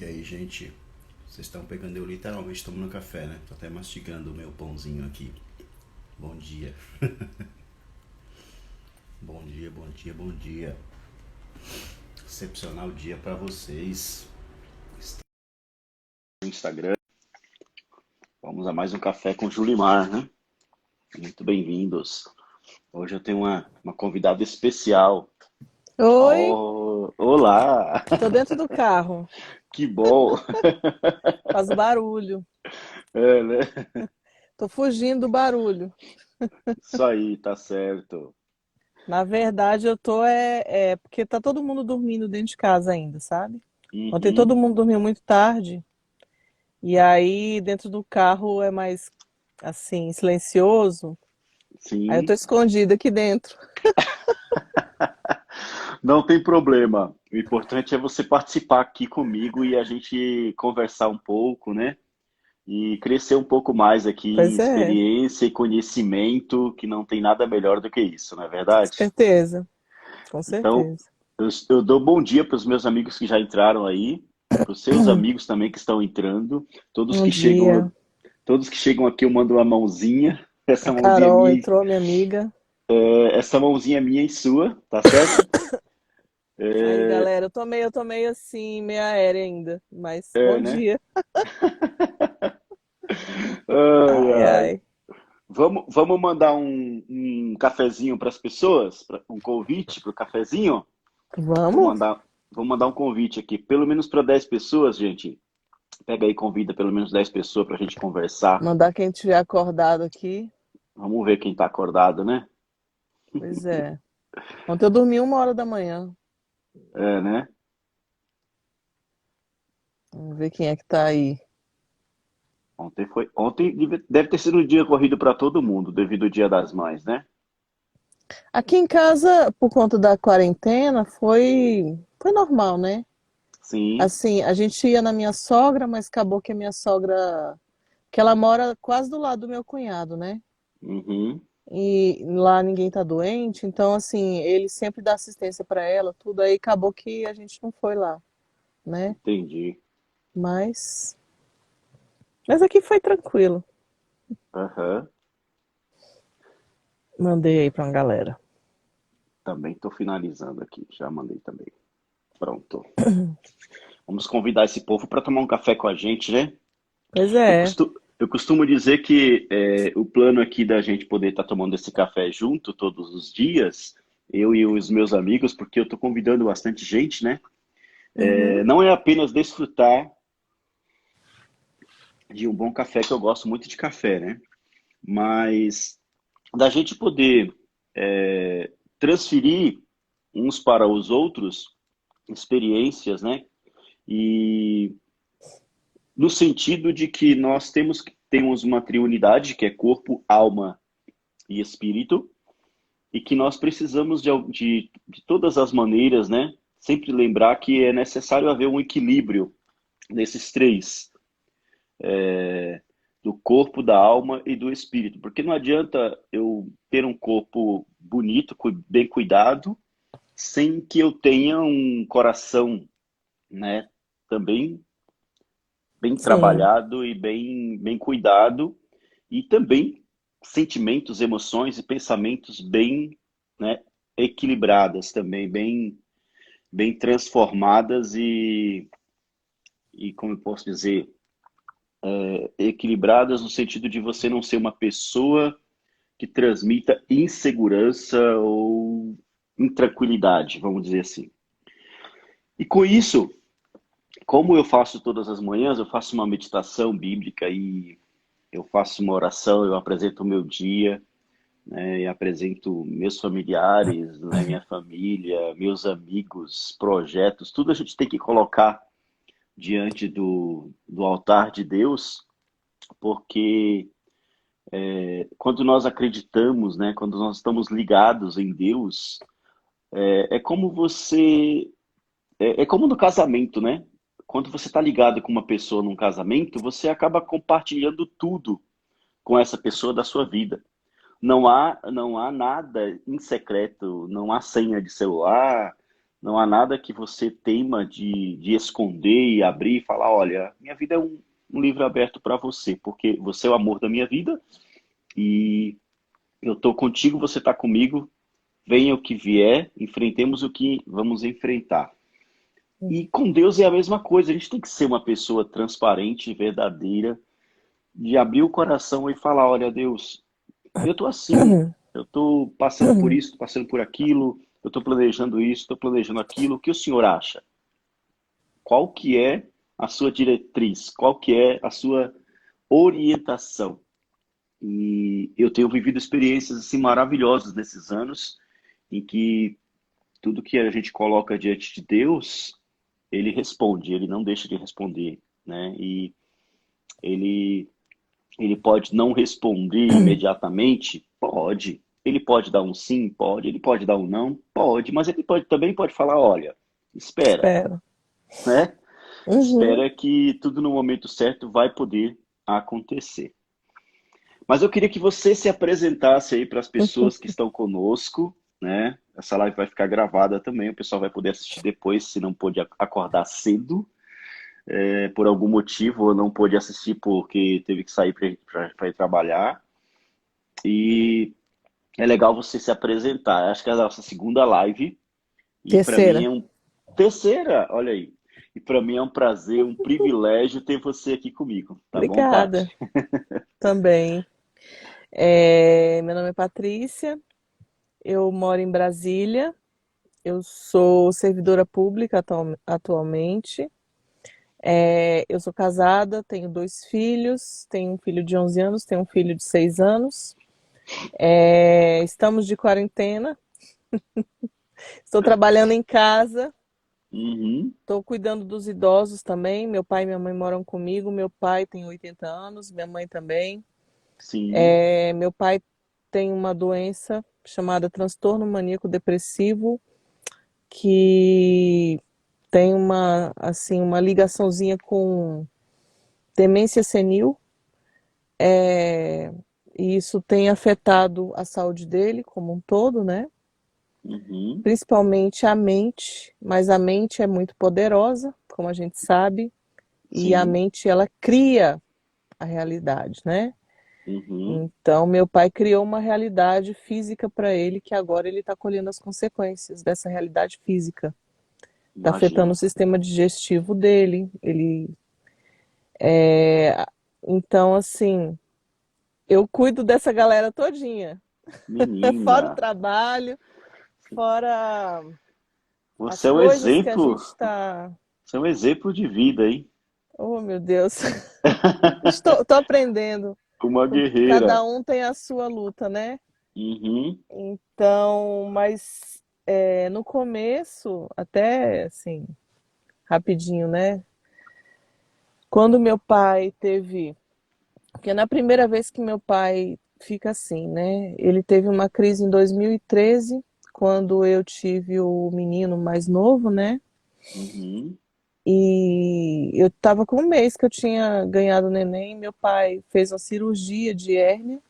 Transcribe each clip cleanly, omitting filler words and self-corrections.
E aí, gente, vocês estão pegando eu literalmente tomando café, né? Tô até mastigando o meu pãozinho aqui. Bom dia. Bom dia, bom dia, bom dia. Excepcional dia pra vocês. No Instagram, vamos a mais um café com Julimar, né? Muito bem-vindos. Hoje eu tenho uma convidada especial. Oi, Oh, olá! tô dentro do carro. Que bom! Faz barulho. É, né? Tô fugindo do barulho. Isso aí, tá certo. Na verdade, eu tô porque tá todo mundo dormindo dentro de casa ainda, sabe? Ontem Uhum, todo mundo dormiu muito tarde e aí dentro do carro é mais assim, silencioso. Aí eu tô sim. escondida aqui dentro. Não tem problema. O importante é você participar aqui comigo e a gente conversar um pouco, né? E crescer um pouco mais aqui em Pois é, experiência e conhecimento, que não tem nada melhor do que isso, não é verdade? certeza, com Então, certeza. eu dou bom dia para os meus amigos que já entraram aí, para os seus amigos também que estão entrando, todos Um que chegam, dia, todos que chegam aqui eu mando uma mãozinha, a essa mãozinha é Carol minha, entrou, minha amiga. essa mãozinha é minha e sua, tá certo? Aí, É, galera, eu tô meio assim, meio aérea ainda, mas bom é, né? dia. Ai, Ai, ai. ai. Vamos mandar um cafezinho para as pessoas, um convite para o cafezinho? Vou Vamos? mandar, vou mandar um convite aqui, pelo menos para 10 pessoas, gente. Pega aí, convida pelo menos 10 pessoas para a gente conversar. Mandar quem tiver acordado aqui. Vamos ver quem está acordado, né? Pois é. Ontem eu dormi 1 hora da manhã. É, né? Vamos ver quem é que tá aí. Ontem deve ter sido um dia corrido para todo mundo, devido ao Dia das Mães, né? Aqui em casa, por conta da quarentena, foi normal, né? Sim. Assim, a gente ia na minha sogra, mas acabou que a minha sogra, que ela mora quase do lado do meu cunhado, né? Uhum, E lá ninguém tá doente, então assim, ele sempre dá assistência para ela, tudo aí acabou que a gente não foi lá, né? entendi. Mas mas aqui foi tranquilo. Aham. Mandei aí pra uma galera. Também estou finalizando aqui, já mandei também. Pronto. Vamos convidar esse povo para tomar um café com a gente, né? Pois Eu é. costumo, eu costumo dizer que o plano aqui da gente poder estar tomando esse café junto todos os dias, eu e os meus amigos, porque eu estou convidando bastante gente, né? Uhum. Não é apenas desfrutar de um bom café, que eu gosto muito de café, né? Mas da gente poder transferir uns para os outros experiências, né? E no sentido de que nós temos uma triunidade, que é corpo, alma e espírito, e que nós precisamos de todas as maneiras, né? Sempre lembrar que é necessário haver um equilíbrio desses três, do corpo, da alma e do espírito, porque não adianta eu ter um corpo bonito, bem cuidado, sem que eu tenha um coração, né? Também bem Sim, trabalhado e bem cuidado, e também sentimentos, emoções e pensamentos bem, né, equilibradas também, bem transformadas e como eu posso dizer, equilibradas no sentido de você não ser uma pessoa que transmita insegurança ou intranquilidade, vamos dizer assim. E com isso, como eu faço todas as manhãs, eu faço uma meditação bíblica e eu faço uma oração, eu apresento o meu dia, né, e apresento meus familiares, né, minha família, meus amigos, projetos, tudo a gente tem que colocar diante do altar de Deus, porque quando nós acreditamos, né, quando nós estamos ligados em Deus, é como é como no casamento, né? Quando você está ligado com uma pessoa num casamento, você acaba compartilhando tudo com essa pessoa da sua vida. Não há nada em secreto, não há senha de celular, Não há nada que você teima de esconder e abrir e falar, olha, minha vida é um livro aberto para você, porque você é o amor da minha vida e eu estou contigo, você está comigo, venha o que vier, enfrentemos o que vamos enfrentar. E com Deus é a mesma coisa, a gente tem que ser uma pessoa transparente, verdadeira, de abrir o coração e falar, olha, Deus, eu estou assim, eu estou passando por isso, tô passando por aquilo, eu estou planejando isso, estou planejando aquilo, o que o senhor acha? Qual que é a sua diretriz? Qual que é a sua orientação? E eu tenho vivido experiências assim maravilhosas nesses anos em que tudo que a gente coloca diante de Deus, ele responde, ele não deixa de responder, né? E ele ele pode não responder imediatamente, pode. Ele pode dar um sim, pode. Ele pode dar um não, pode. Mas ele também pode falar, olha, espera, Espero. né? Uhum. Espera que tudo no momento certo vai poder acontecer. Mas eu queria que você se apresentasse aí para as pessoas que estão conosco, né? Essa live vai ficar gravada também, o pessoal vai poder assistir depois, se não pôde acordar cedo, por algum motivo, ou não pôde assistir porque teve que sair para ir trabalhar. E é legal você se apresentar. Acho que é a nossa segunda live, e para mim Terceira. é um terceira, olha aí. E para mim é um prazer, um privilégio ter você aqui comigo, tá bom, Obrigada. Tati? Também. Meu nome é Patrícia, eu moro em Brasília, eu sou servidora pública atualmente. Eu sou casada, tenho dois filhos, tenho um filho de 11 anos, tenho um filho de 6 anos. Estamos de quarentena, estou trabalhando em casa, Uhum, estou cuidando dos idosos também. Meu pai e minha mãe moram comigo, meu pai tem 80 anos, minha mãe também. sim, Meu pai tem uma doença chamada transtorno maníaco depressivo, que tem uma ligaçãozinha com demência senil, e isso tem afetado a saúde dele como um todo, né? uhum, Principalmente a mente, mas a mente é muito poderosa, como a gente sabe, e a sim, mente ela cria a realidade, né? uhum, Então, meu pai criou uma realidade física para ele, que agora ele está colhendo as consequências dessa realidade física. Está afetando o imagino. sistema digestivo dele. Então, assim, eu cuido dessa galera todinha. Fora o Menina, trabalho, fora você as é um coisas que a exemplo, gente está. você é um exemplo de vida, hein? Oh, meu Deus. Estou aprendendo. Uma Cada guerreira. um tem a sua luta, né? Uhum, Então, mas no começo, até assim, rapidinho, né? Quando meu pai teve. Porque na primeira vez que meu pai fica assim, né? Ele teve uma crise em 2013, quando eu tive o menino mais novo, né? uhum, E eu estava com um mês que eu tinha ganhado o neném. Meu pai fez uma cirurgia de hérnia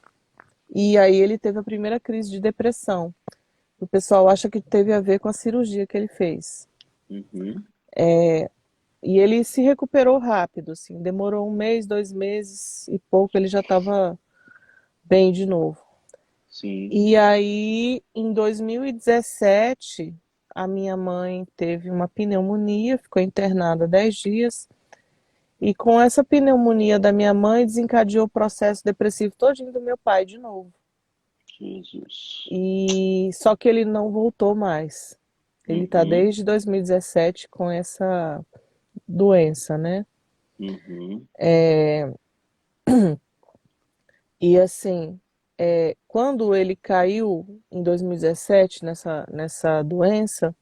e aí ele teve a primeira crise de depressão. O pessoal acha que teve a ver com a cirurgia que ele fez. uhum, E ele se recuperou rápido, assim, demorou um mês, 2 meses e pouco, ele já estava bem de novo. sim. E aí, em 2017, a minha mãe teve uma pneumonia, ficou internada 10 dias, e com essa pneumonia da minha mãe, desencadeou o processo depressivo todinho do meu pai de novo. Jesus. E só que ele não voltou mais. Ele está Uhum, desde 2017 com essa doença, né? uhum, E assim, quando ele caiu em 2017 nessa doença,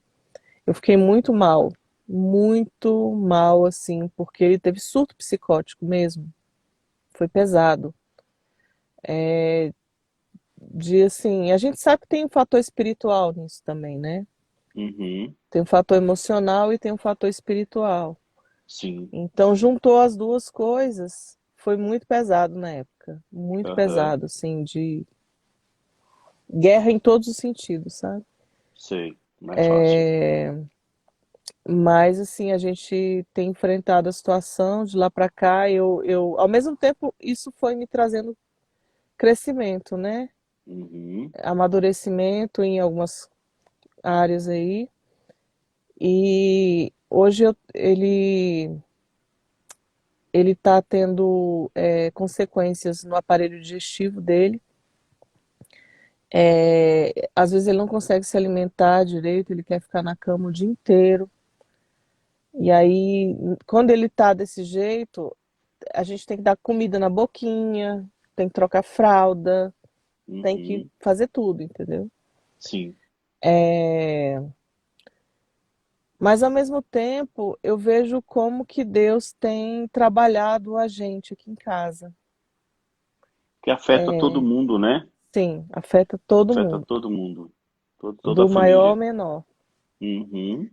eu fiquei muito mal, assim, porque ele teve surto psicótico mesmo. Foi pesado. De assim, a gente sabe que tem um fator espiritual nisso também, né? uhum, Tem um fator emocional e tem um fator espiritual. sim. Então, juntou as duas coisas, foi muito pesado na época. Muito Aham, pesado, assim, de guerra em todos os sentidos, sabe? sei. Não é fácil. Mas assim, a gente tem enfrentado a situação de lá para cá. Ao mesmo tempo, isso foi me trazendo crescimento, né? Uhum. Amadurecimento em algumas áreas aí. E hoje ele está tendo consequências no aparelho digestivo dele. Às vezes ele não consegue se alimentar direito, ele quer ficar na cama o dia inteiro. E aí, quando ele tá desse jeito, a gente tem que dar comida na boquinha, tem que trocar fralda, tem que Uhum. fazer tudo, entendeu? Sim. É, mas ao mesmo tempo, eu vejo como que Deus tem trabalhado a gente aqui em casa. Que afeta todo mundo, né? Sim, afeta todo Afeta mundo, todo mundo. Toda a do maior ao família. menor. Uhum.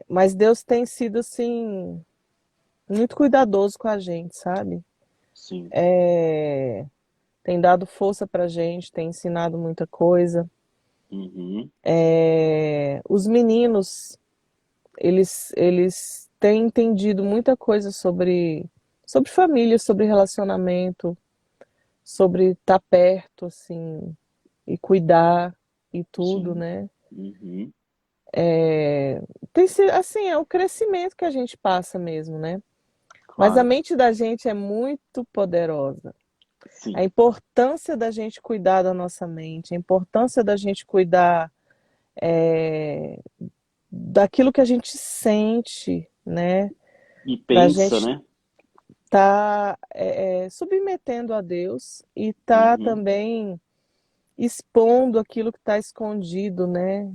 Mas Deus tem sido assim muito cuidadoso com a gente, sabe? Sim. Tem dado força pra gente, tem ensinado muita coisa. Uhum. Os meninos, eles têm entendido muita coisa sobre família, sobre relacionamento, sobre estar perto, assim, e cuidar e tudo, Sim. né? Uhum. Tem sido, assim, é o crescimento que a gente passa mesmo, né? Mas a Claro. mente da gente é muito poderosa. A Sim. importância da gente cuidar da nossa mente, a importância da gente cuidar é, daquilo que a gente sente, né? E Da pensa, gente né? tá submetendo a Deus e tá Uhum. também expondo aquilo que está escondido, né?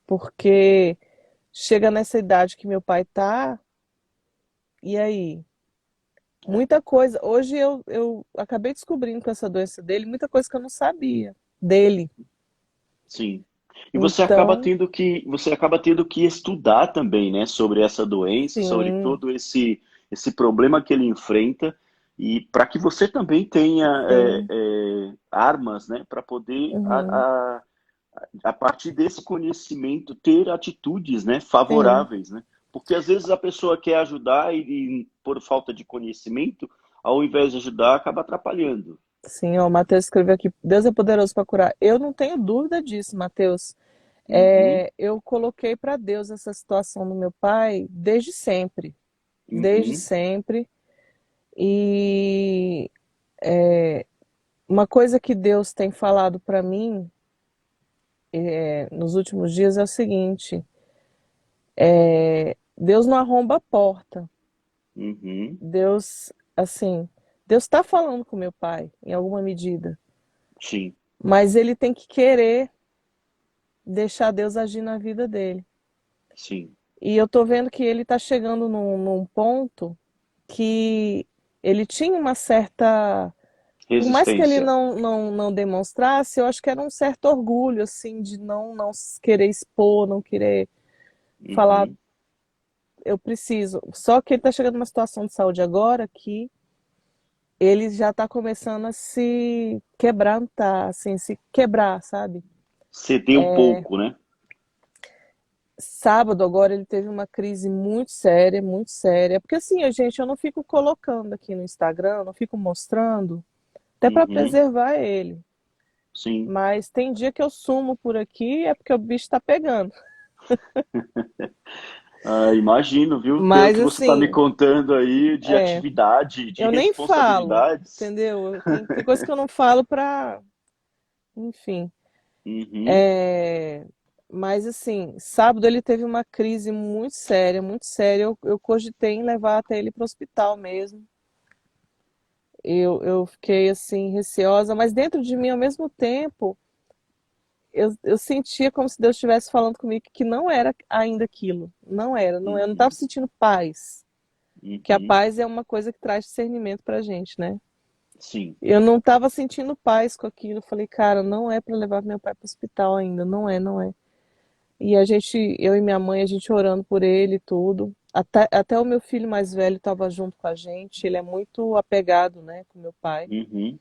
Porque chega nessa idade que meu pai tá, e aí? É. Muita coisa. Hoje eu acabei descobrindo com essa doença dele, muita coisa que eu não sabia dele. Sim. E Então, você acaba tendo que estudar também, né, sobre essa doença, sobre sim, todo esse problema que ele enfrenta, e para que você também tenha sim. armas, né, para poder Uhum, a partir desse conhecimento ter atitudes, né, sim. favoráveis, né? Porque às vezes a pessoa quer ajudar e por falta de conhecimento, ao invés de ajudar, acaba atrapalhando. Sim, ó, o Mateus escreveu aqui, Deus é poderoso para curar. Eu não tenho dúvida disso, Mateus. Uhum, Eu coloquei para Deus essa situação do meu pai desde sempre, desde uhum, sempre. E uma coisa que Deus tem falado para mim nos últimos dias é o seguinte: Deus não arromba a porta. uhum, Deus, assim, Deus está falando com meu pai, em alguma medida, sim, mas ele tem que querer deixar Deus agir na vida dele. sim. E eu tô vendo que ele está chegando num ponto que ele tinha uma certa. Por mais que ele Resistência. não demonstrasse, eu acho que era um certo orgulho, assim, de não querer expor, não querer falar, Uhum. eu preciso. Só que ele está chegando numa situação de saúde agora que ele já está começando a se quebrantar, assim, se quebrar, sabe? Ceder um pouco, né? Sábado agora ele teve uma crise muito séria, muito séria. Porque assim, gente, eu não fico colocando aqui no Instagram, eu não fico mostrando, até para Uhum. preservar ele. Sim. Mas tem dia que eu sumo por aqui, é porque o bicho está pegando. Ah, imagino, viu? Pelo Mas que você está me assim, contando aí de é, atividade, de eu nem falo, responsabilidades. entendeu? Tem coisa que eu não falo para, enfim. Uhum. É, mas assim, sábado ele teve uma crise muito séria, muito séria. Eu cogitei em levar até ele para o hospital mesmo. Eu fiquei assim receosa, mas dentro de mim, ao mesmo tempo, eu sentia como se Deus estivesse falando comigo que não era ainda aquilo. Não era, não, eu não estava Uhum. sentindo paz. Que a Uhum. paz é uma coisa que traz discernimento pra gente, né? Sim. Eu não estava sentindo paz com aquilo. Eu falei, cara, não é para levar meu pai para o hospital ainda, não é, não é. E a gente, eu e minha mãe, a gente orando por ele e tudo. Até o meu filho mais velho estava junto com a gente. Ele é muito apegado, né, com meu pai. Uhum.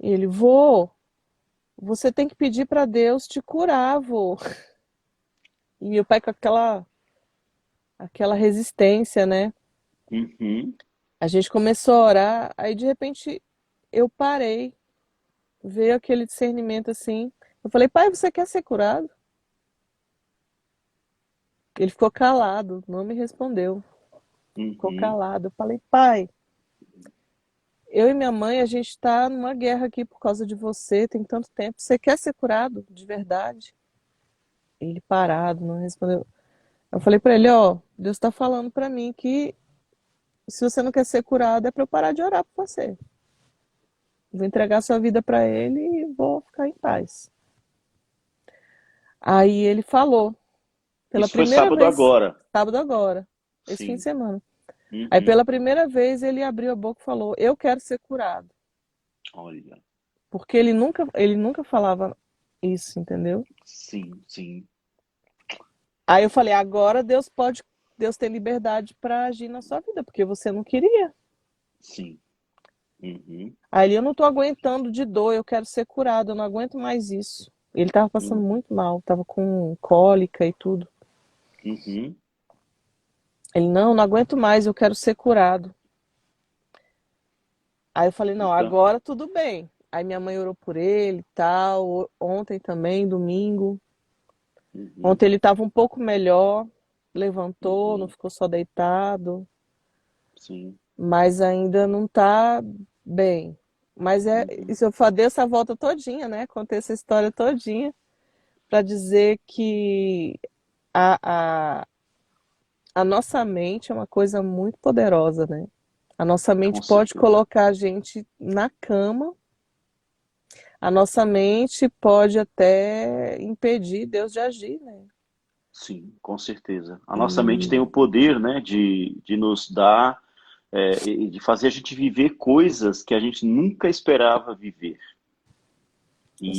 E ele, vô, você tem que pedir para Deus te curar, vô. E meu pai com aquela resistência, né? Uhum. A gente começou a orar, aí de repente eu parei, veio aquele discernimento assim. Eu falei, pai, você quer ser curado? Ele ficou calado, não me respondeu. Ficou Uhum. calado. Eu falei, pai, eu e minha mãe, a gente está numa guerra aqui por causa de você, tem tanto tempo. Você quer ser curado de verdade? Ele parado, não respondeu. Eu falei para ele, ó, Deus está falando para mim que se você não quer ser curado é para eu parar de orar por você. Vou entregar sua vida para ele e vou ficar em paz. Aí ele falou, pela Isso foi primeira sábado vez, agora. sábado agora, esse fim de Sim. semana. Aí Uhum. pela primeira vez ele abriu a boca e falou, eu quero ser curado. Olha. Porque ele nunca falava isso, entendeu? Sim, sim, Aí eu falei, agora Deus tem liberdade para agir na sua vida, porque você não queria. sim. Uhum. Aí eu não tô aguentando de dor, eu quero ser curado, eu não aguento mais isso. Ele tava passando Uhum. muito mal, tava com cólica e tudo. Uhum. Ele, não, não aguento mais, eu quero ser curado. Aí eu falei, não, Então. agora tudo bem. Aí minha mãe orou por ele e tal, ontem também, domingo. Uhum. Ontem ele tava um pouco melhor, levantou, não Uhum. ficou só deitado, Sim. mas ainda não tá bem. Mas Uhum. isso eu falei essa volta todinha, né? Contei essa história todinha para dizer que a, a, a nossa mente é uma coisa muito poderosa, né? A nossa Com mente pode certeza. colocar a gente na cama, a nossa mente pode até impedir Deus de agir, né? Sim, com certeza. A nossa mente tem E o poder, né, de nos dar, e de fazer a gente viver coisas que a gente nunca esperava viver. com E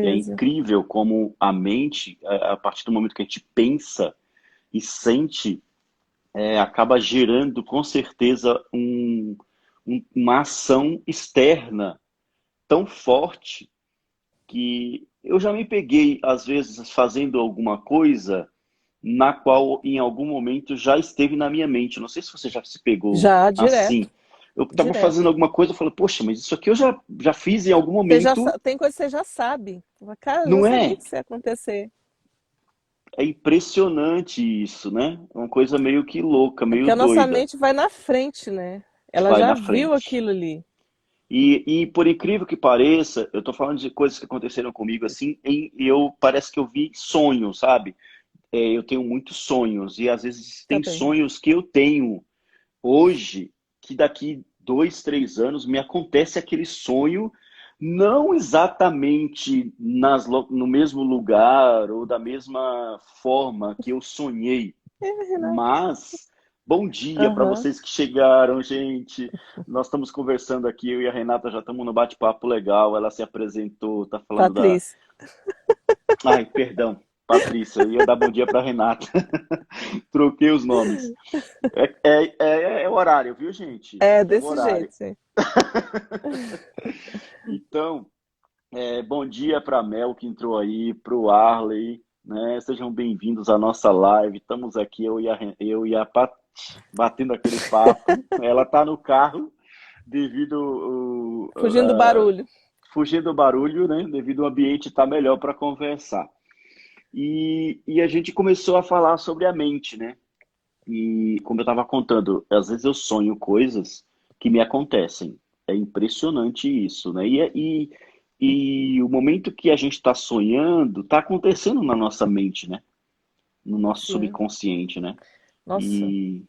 é certeza. incrível como a mente, a partir do momento que a gente pensa e sente, acaba gerando com certeza uma ação externa tão forte que eu já me peguei, às vezes, fazendo alguma coisa na qual em algum momento já esteve na minha mente. Não sei se você já se pegou Já assim. direto, Eu estava fazendo direto. alguma coisa, eu falei, poxa, mas isso aqui eu já fiz em algum Você já, momento, tem coisa que você já sabe. Cara, eu já não sabia é? que isso ia acontecer. É impressionante isso, né? É uma coisa meio que louca, É meio porque a nossa doida. mente vai na frente, né? Ela Vai já na viu frente. aquilo ali. E por incrível que pareça, eu tô falando de coisas que aconteceram comigo assim, parece que eu vi sonhos, sabe? Eu tenho muitos sonhos e às vezes tem Também. sonhos que eu tenho hoje que daqui 2, 3 anos me acontece aquele sonho, não exatamente no mesmo lugar ou da mesma forma que eu sonhei, É, Renato. mas bom dia para Aham. vocês que chegaram, gente. Nós estamos conversando aqui, eu e a Renata já estamos no bate-papo legal. Ela se apresentou, tá falando da. Patrícia. Ai, perdão, Patrícia, eu ia dar bom dia para Renata. Troquei os nomes. É o horário, viu, gente? É É o desse horário. jeito, sim. Então, bom dia para Mel que entrou aí, para o Arley, né? Sejam bem-vindos à nossa live. Estamos aqui, eu e a Pat, batendo aquele papo. Ela está no carro devido Fugindo do barulho. fugindo do barulho, né? Devido ao ambiente estar melhor para conversar. E a gente começou a falar sobre a mente, né? E como eu estava contando, às vezes eu sonho coisas que me acontecem. É impressionante isso, né? E o momento que a gente está sonhando, está acontecendo na nossa mente, né? No nosso Sim. subconsciente, né? Nossa, E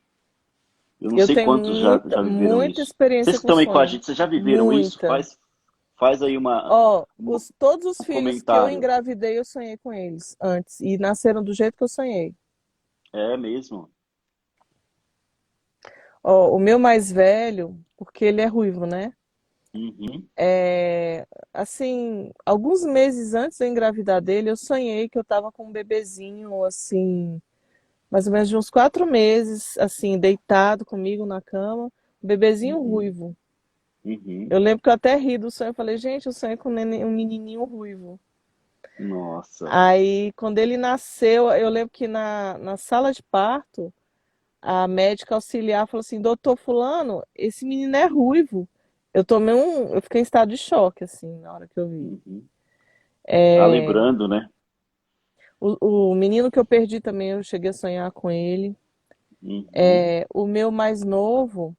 eu não eu sei tenho quantos já, muita, já viveram muita isso. Vocês experiência que com estão aí com a sonho. gente, vocês já viveram isso? Muita. Faz aí Ó, um todos os filhos que eu comentário. engravidei, eu sonhei com eles antes. E nasceram do jeito que eu sonhei. É mesmo? Ó, o meu mais velho, porque ele é ruivo, né? Uhum, Assim, alguns meses antes de eu engravidar dele, eu sonhei que eu tava com um bebezinho, assim, mais ou menos de uns 4 meses, assim, deitado comigo na cama, um bebezinho uhum, ruivo. uhum, Eu lembro que eu até ri do sonho, eu falei, gente, eu sonhei com um menininho ruivo. Nossa. Aí, quando ele nasceu, eu lembro que na sala de parto, a médica auxiliar falou assim: Doutor Fulano, esse menino é ruivo. Eu fiquei em estado de choque, assim, na hora que eu vi. Uhum. Ah, É, lembrando, né? o menino que eu perdi também, eu cheguei a sonhar com ele. Uhum. O meu mais novo,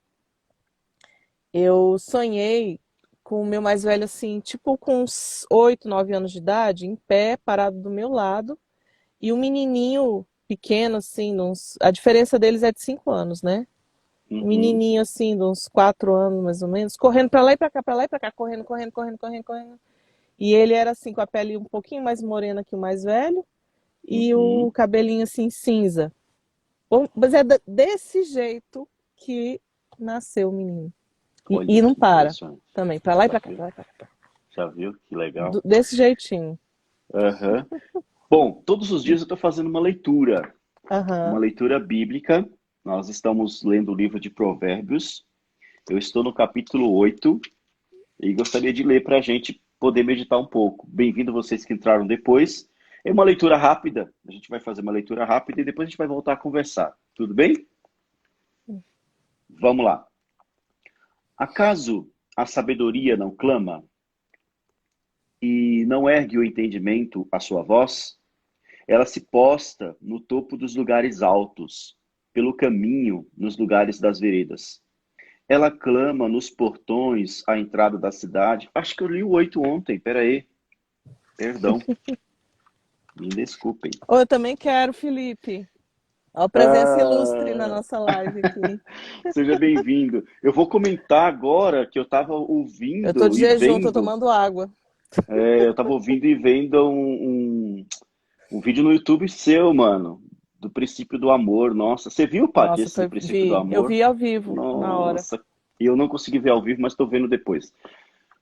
eu sonhei com o meu mais velho, assim, tipo com uns 8, 9 anos de idade, em pé, parado do meu lado, e um menininho pequeno, assim, a diferença deles é de 5 anos, né? Um Uhum. menininho, assim, de uns 4 anos, mais ou menos, correndo pra lá e pra cá, pra lá e pra cá, correndo, correndo, correndo, correndo, correndo. E ele era, assim, com a pele um pouquinho mais morena que o mais velho, e o Uhum. cabelinho, assim, cinza. Mas é desse jeito que nasceu o menino. E Olha não que para impressionante. também, pra lá e Já pra cá, viu? pra lá e pra cá. Já viu? Que legal. Desse jeitinho. Aham. Bom, todos os dias eu estou fazendo uma Aham. leitura bíblica. Nós estamos lendo o livro de Provérbios. Eu estou no capítulo 8 e gostaria de ler para a gente poder meditar um pouco. Bem-vindo vocês que entraram depois. É uma leitura rápida. A gente vai fazer uma leitura rápida e depois a gente vai voltar a conversar. Tudo bem? Vamos lá. Acaso a sabedoria não clama e não ergue o entendimento a sua voz? Ela se posta no topo dos lugares altos, pelo caminho nos lugares das veredas. Ela clama nos portões à entrada da cidade. Acho que eu li o 8 ontem, peraí. Perdão, me desculpem. Oh, eu também quero, Felipe. Ó, presença ilustre na Ah, nossa live aqui. seja bem-vindo. Eu vou comentar agora que Eu tô de jejum, tô tomando água. eu estava ouvindo e vendo um vídeo no YouTube seu, mano, do princípio do amor. Nossa, você viu, Paty, Nossa, esse do princípio do eu amor? vi ao vivo, na hora. Nossa, eu não consegui ver ao vivo, mas estou vendo depois.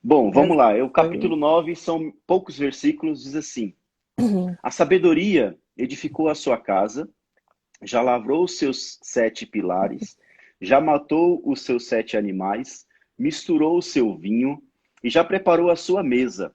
Bom, vamos Mas lá. O foi. capítulo 9 são poucos versículos, diz assim: A sabedoria edificou a sua casa, já lavrou os seus 7 pilares, já matou os seus 7 animais, misturou o seu vinho e já preparou a sua mesa,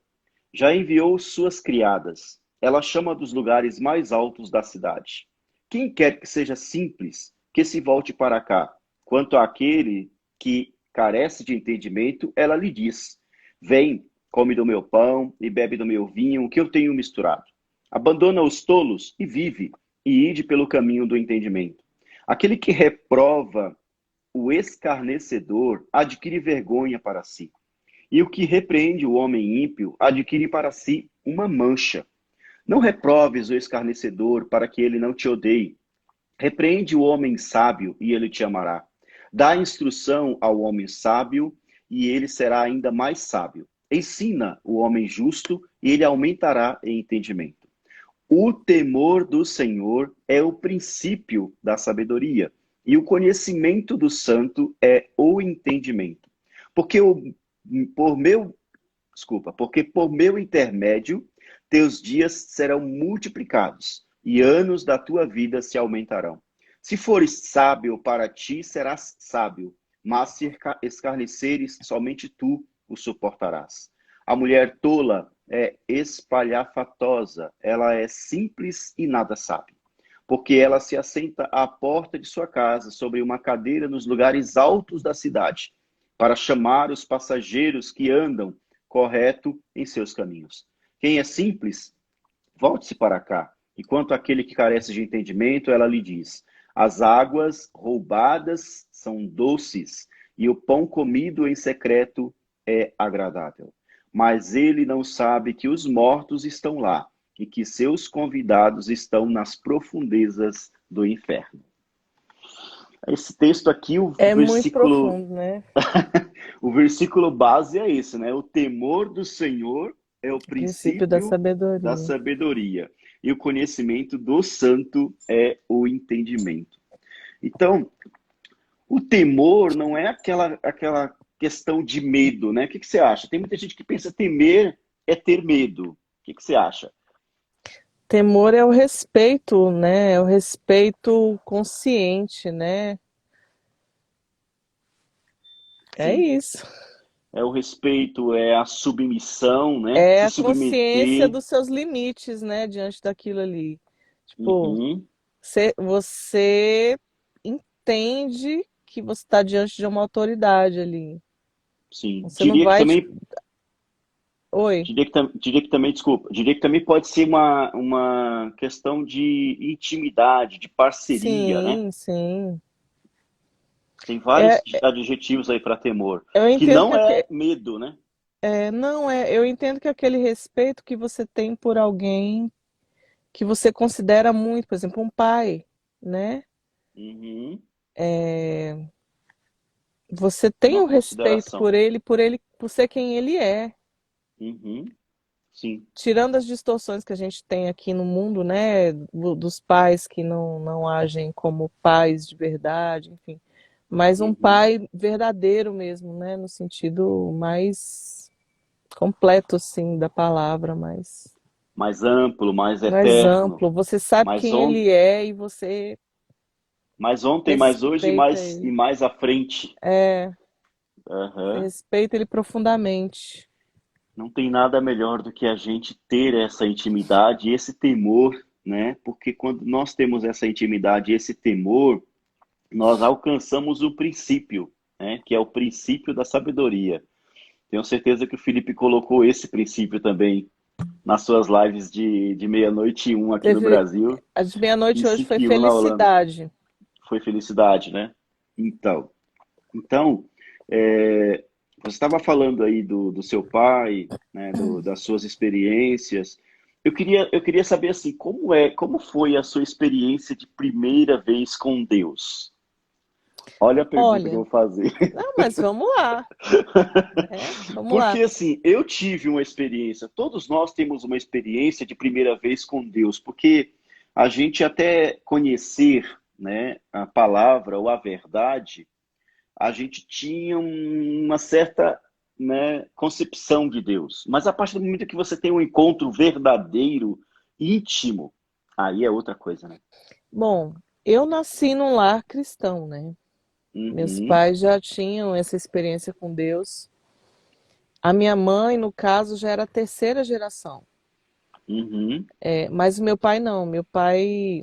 já enviou suas criadas. Ela chama dos lugares mais altos da cidade. Quem quer que seja simples, que se volte para cá. Quanto àquele que carece de entendimento, ela lhe diz: Vem, come do meu pão e bebe do meu vinho, que eu tenho misturado. Abandona os tolos e vive, e ide pelo caminho do entendimento. Aquele que reprova o escarnecedor adquire vergonha para si. E o que repreende o homem ímpio adquire para si uma mancha. Não reproves o escarnecedor para que ele não te odeie. Repreende o homem sábio e ele te amará. Dá instrução ao homem sábio e ele será ainda mais sábio. Ensina o homem justo e ele aumentará em entendimento. O temor do Senhor é o princípio da sabedoria, e o conhecimento do santo é o entendimento. Porque por meu, porque por meu intermédio teus dias serão multiplicados e anos da tua vida se aumentarão. Se fores sábio para ti, serás sábio, mas se escarneceres, somente tu o suportarás. A mulher tola é espalhafatosa, ela é simples e nada sabe. Porque ela se assenta à porta de sua casa, sobre uma cadeira nos lugares altos da cidade, para chamar os passageiros que andam correto em seus caminhos. Quem é simples, volte-se para cá. E quanto àquele que carece de entendimento, ela lhe diz: As águas roubadas são doces, e o pão comido em secreto é agradável. Mas ele não sabe que os mortos estão lá e que seus convidados estão nas profundezas do inferno. Esse texto aqui, É muito profundo, né? o versículo base é esse, né? O temor do Senhor é o O princípio da princípio da sabedoria. sabedoria e o conhecimento do santo é o entendimento. Então, o temor não é aquela questão de medo, né? O que você acha? Tem muita gente que pensa temer é ter medo. O que você acha? Temor é o respeito, né? É o respeito consciente, né? É Sim. isso. É o respeito, é a submissão, né? É Se a consciência submeter. dos seus limites, né, diante daquilo ali. Tipo, Uhum, você entende que você está diante de uma autoridade ali. sim. Você não vai, tipo, oi. Diria que também, desculpa, diria que também pode ser uma questão de intimidade, de parceria, né? Sim, sim. Tem É, vários adjetivos aí para temor, eu que entendo que não é medo, né? não é, eu entendo que aquele respeito que você tem por alguém que você considera muito, por exemplo, um pai, né? Uhum, É, você tem uma o respeito consideração. por ele, por ser quem ele é. Uhum, sim. Tirando as distorções que a gente tem aqui no mundo, né, dos pais que não agem como pais de verdade, enfim, mas um Uhum. pai verdadeiro mesmo, né, no sentido mais completo, assim, da palavra, Mais amplo, mais mais eterno, amplo. Você sabe mais, quem on, ele é e você mais ontem, mais hoje respeita e ele. mais à frente. É, você Aham. respeita ele profundamente. Não tem nada melhor do que a gente ter essa intimidade e esse temor, né? Porque quando nós temos essa intimidade e esse temor, nós alcançamos o princípio, né? Que é o princípio da sabedoria. Tenho certeza que o Felipe colocou esse princípio também nas suas lives de meia-noite e um aqui no Teve, Brasil a de e meia-noite hoje foi 5 e um na Holanda. felicidade. Foi felicidade, né? Então, então, é, você estava falando aí do seu pai, né, das suas experiências. Eu queria saber assim, como foi a sua experiência de primeira vez com Deus? Olha a pergunta que eu Olha, vou fazer. não, mas vamos lá, né? Vamos lá. Porque assim, eu tive uma experiência, todos nós temos uma experiência de primeira vez com Deus, porque a gente até conhecer, né, a palavra ou a verdade, a gente tinha uma certa, né, concepção de Deus. Mas a partir do momento que você tem um encontro verdadeiro, íntimo, aí é outra coisa, né? Bom, eu nasci num lar cristão, né? Meus Uhum, pais já tinham essa experiência com Deus. A minha mãe, no caso, já era a terceira geração. uhum, É, mas o meu pai não. Meu pai,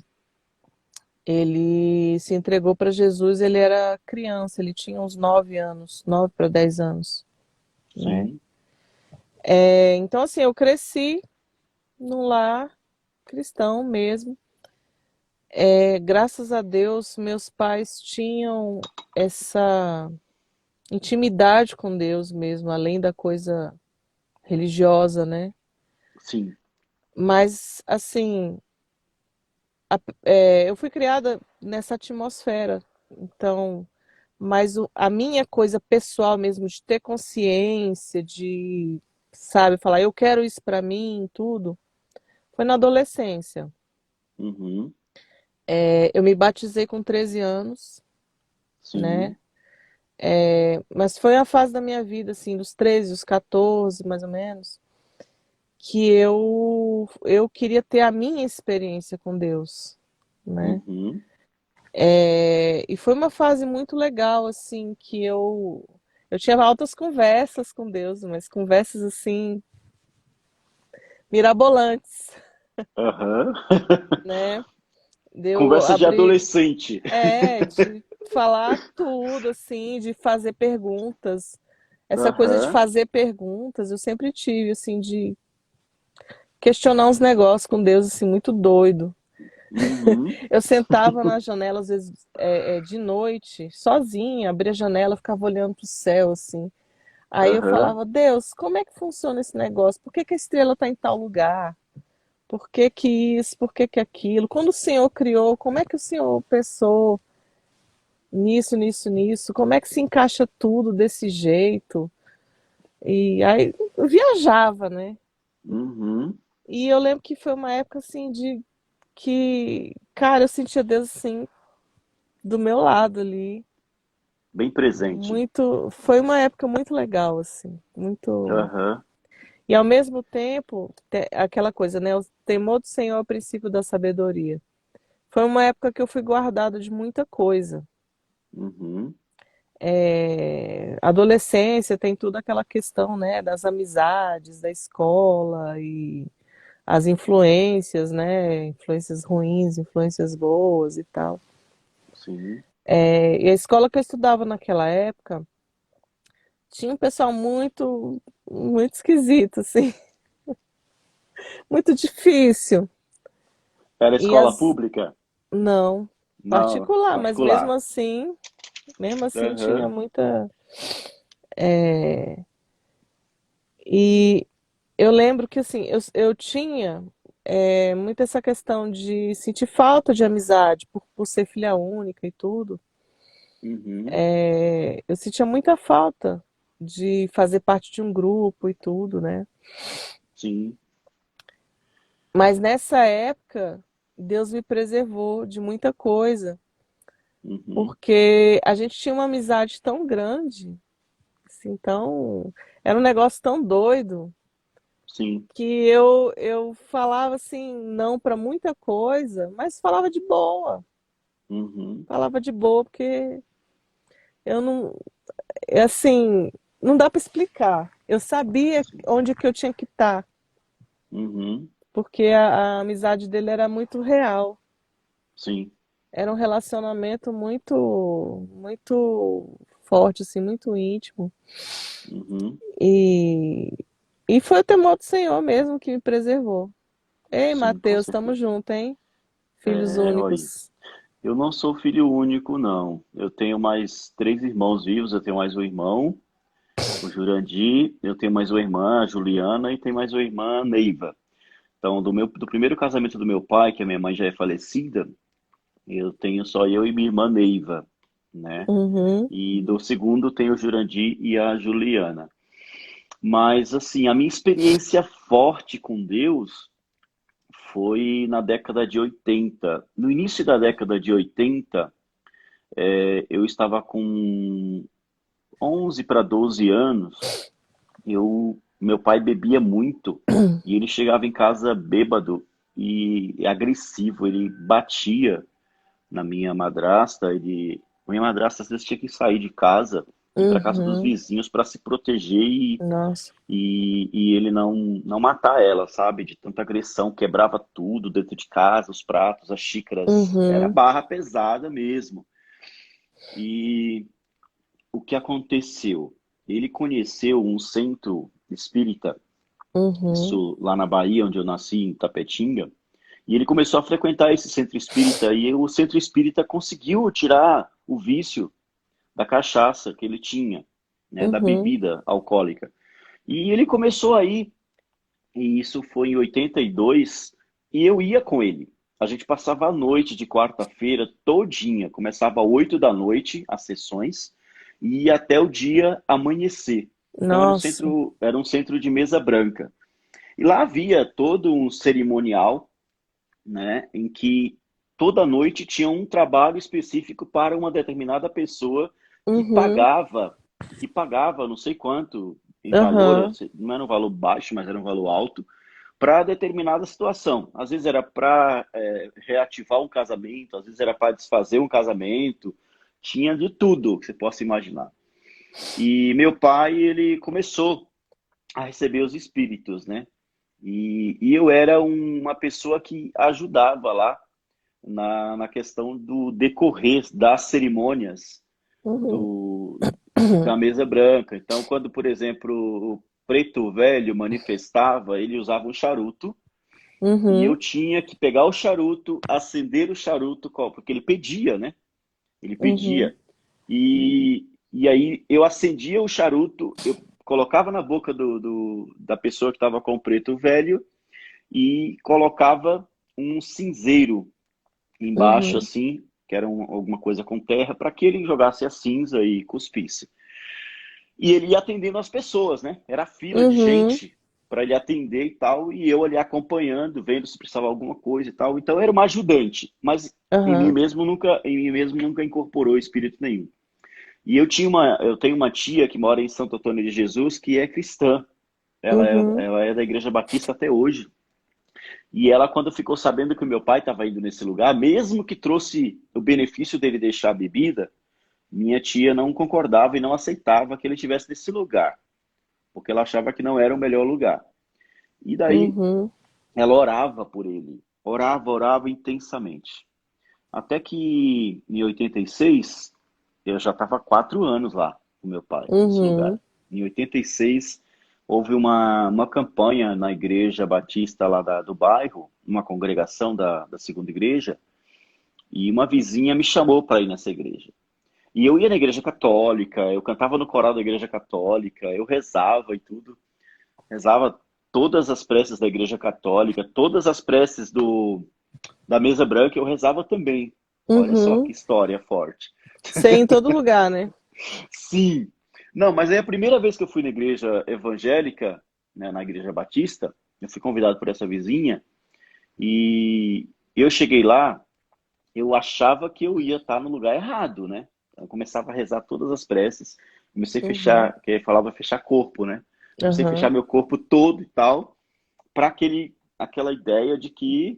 ele se entregou para Jesus, ele era criança, ele tinha uns 9 anos, 9 para 10 anos, né? sim, É, então, assim, eu cresci num lar cristão mesmo. É, graças a Deus, meus pais tinham essa intimidade com Deus mesmo, além da coisa religiosa, né? sim, Mas, assim, eu fui criada nessa atmosfera, então, mas a minha coisa pessoal mesmo, de ter consciência, de, sabe, falar, eu quero isso pra mim, tudo, foi na adolescência. uhum, É, eu me batizei com 13 anos, né? sim, Mas foi a fase da minha vida, assim, dos 13, os 14, mais ou menos, que eu queria ter a minha experiência com Deus, né? uhum, E foi uma fase muito legal, assim, que eu tinha altas conversas com Deus, mas conversas, assim, mirabolantes, aham. né? De eu Conversa de abrir, adolescente. de falar tudo, assim, de fazer perguntas. Essa coisa de Aham, fazer perguntas, eu sempre tive, assim, de questionar uns negócios com Deus, assim, muito doido. uhum, Eu sentava na janela, às vezes, de noite, sozinha, abria a janela, ficava olhando pro céu, assim. Aí eu aham, falava, Deus, como é que funciona esse negócio? Por que que a estrela está em tal lugar? Por que que isso? Por que que aquilo? Quando o Senhor criou, como é que o Senhor pensou nisso, nisso, nisso? Como é que se encaixa tudo desse jeito? E aí eu viajava, né? uhum. E eu lembro que foi uma época assim de que, cara, eu sentia Deus assim do meu lado ali. Bem presente. Muito, foi uma época muito legal assim, muito. Aham, E ao mesmo tempo, aquela coisa, né? O temor do Senhor é o princípio da sabedoria. Foi uma época que eu fui guardada de muita coisa. uhum, Adolescência tem toda aquela questão, né, das amizades, da escola e as influências, né, influências ruins, influências boas e tal. sim. E a escola que eu estudava naquela época tinha um pessoal muito esquisito, assim, muito difícil. Era E escola as, pública? não, Não, particular, mas particular. mesmo assim tinha Aham, muita. é, E eu lembro que assim, eu tinha muito essa questão de sentir falta de amizade por ser filha única e tudo. uhum, Eu sentia muita falta de fazer parte de um grupo e tudo, né? sim, Mas nessa época, Deus me preservou de muita coisa, uhum, porque a gente tinha uma amizade tão grande, assim, era um negócio tão doido sim, que eu falava assim não para muita coisa, mas uhum, falava de boa porque eu não, assim, não dá para explicar. Eu sabia sim, onde que eu tinha que estar, uhum, porque a amizade dele era muito real. sim, Era um relacionamento muito forte, assim, muito íntimo. uhum, E, e foi o temor do Senhor mesmo que me preservou. Ei, sim, com Mateus, tamo certeza. junto, hein? Filhos É, olha, únicos. eu não sou filho único, não. Eu tenho mais três irmãos vivos, eu tenho mais um irmão, o Jurandir, eu tenho mais uma irmã, a Juliana, e tenho mais uma irmã, a Neiva. Então, do primeiro casamento do meu pai, que a minha mãe já é falecida, eu tenho só eu e minha irmã Neiva, né? Uhum, E do segundo tem o Jurandir e a Juliana. Mas, assim, a minha experiência forte com Deus foi na década de 80. No início da década de 80, eu estava com 11 para 12 anos. Meu pai bebia muito e ele chegava em casa bêbado e agressivo. Ele batia na minha madrasta. Minha madrasta às vezes tinha que sair de casa, ir para casa dos uhum. vizinhos para se proteger Nossa. e ele não matar ela, sabe? De tanta agressão, quebrava tudo dentro de casa, os pratos, as xícaras, era Uhum, barra pesada mesmo. E o que aconteceu? Ele conheceu um centro espírita, uhum, isso lá na Bahia, onde eu nasci, em Tapetinga, e ele começou a frequentar esse centro espírita, e o centro espírita conseguiu tirar o vício da cachaça que ele tinha, né, da uhum, bebida alcoólica. E ele começou aí. E isso foi em 82, e eu ia com ele. A gente passava a noite de quarta-feira todinha, começava às 8 da noite as sessões e ia até o dia amanhecer. Então nossa. era um centro de mesa branca. E lá havia todo um cerimonial, né, em que toda noite tinha um trabalho específico para uma determinada pessoa que Uhum, pagava, que pagava não sei quanto em valor, aham, não era um valor baixo, mas era um valor alto, para determinada situação. Às vezes era para reativar um casamento, às vezes era para desfazer um casamento, tinha de tudo que você possa imaginar. E meu pai, ele começou a receber os espíritos, né? E eu era uma pessoa que ajudava lá na questão do decorrer das cerimônias uhum, da mesa branca. Então, quando, por exemplo, o preto velho manifestava, ele usava um charuto e eu uhum, tinha que pegar o charuto, acender o charuto, porque ele pedia, né? Ele uhum, pedia. E aí eu acendia o charuto, eu colocava na boca da pessoa que estava com o preto velho e colocava um cinzeiro embaixo, uhum, assim, que era alguma coisa com terra, para que ele jogasse a cinza e cuspisse. E ele ia atendendo as pessoas, né? Era fila de uhum, gente para ele atender e tal, e eu ali acompanhando, vendo se precisava alguma coisa e tal. Então era uma ajudante, mas aham, em mim mesmo nunca incorporou espírito nenhum. E eu tenho uma tia que mora em Santo Antônio de Jesus que é cristã. uhum, Ela é da Igreja Batista até hoje. E ela, quando ficou sabendo que o meu pai estava indo nesse lugar, mesmo que trouxe o benefício dele deixar a bebida, minha tia não concordava e não aceitava que ele estivesse nesse lugar, porque ela achava que não era o melhor lugar. E daí Uhum. ela orava por ele, orava, orava intensamente. Até que em 86, eu já estava há 4 anos lá com meu pai, nesse lugar. Uhum. Em 86, houve uma campanha na igreja batista lá do bairro, uma congregação da segunda igreja, e uma vizinha me chamou para ir nessa igreja. E eu ia na igreja católica, eu cantava no coral da igreja católica, eu rezava e tudo. Rezava todas as preces da igreja católica, todas as preces da mesa branca eu rezava também. Olha só que Uhum. história forte. Sei em todo lugar, né? Sim. Não, mas é a primeira vez que eu fui na igreja evangélica, né, na igreja batista, eu fui convidado por essa vizinha e eu cheguei lá, eu achava que eu ia estar no lugar errado, né? Eu começava a rezar todas as preces, comecei a Uhum. fechar, que falava fechar corpo, né? Comecei a fechar Aham. meu corpo todo e tal, para aquela ideia de que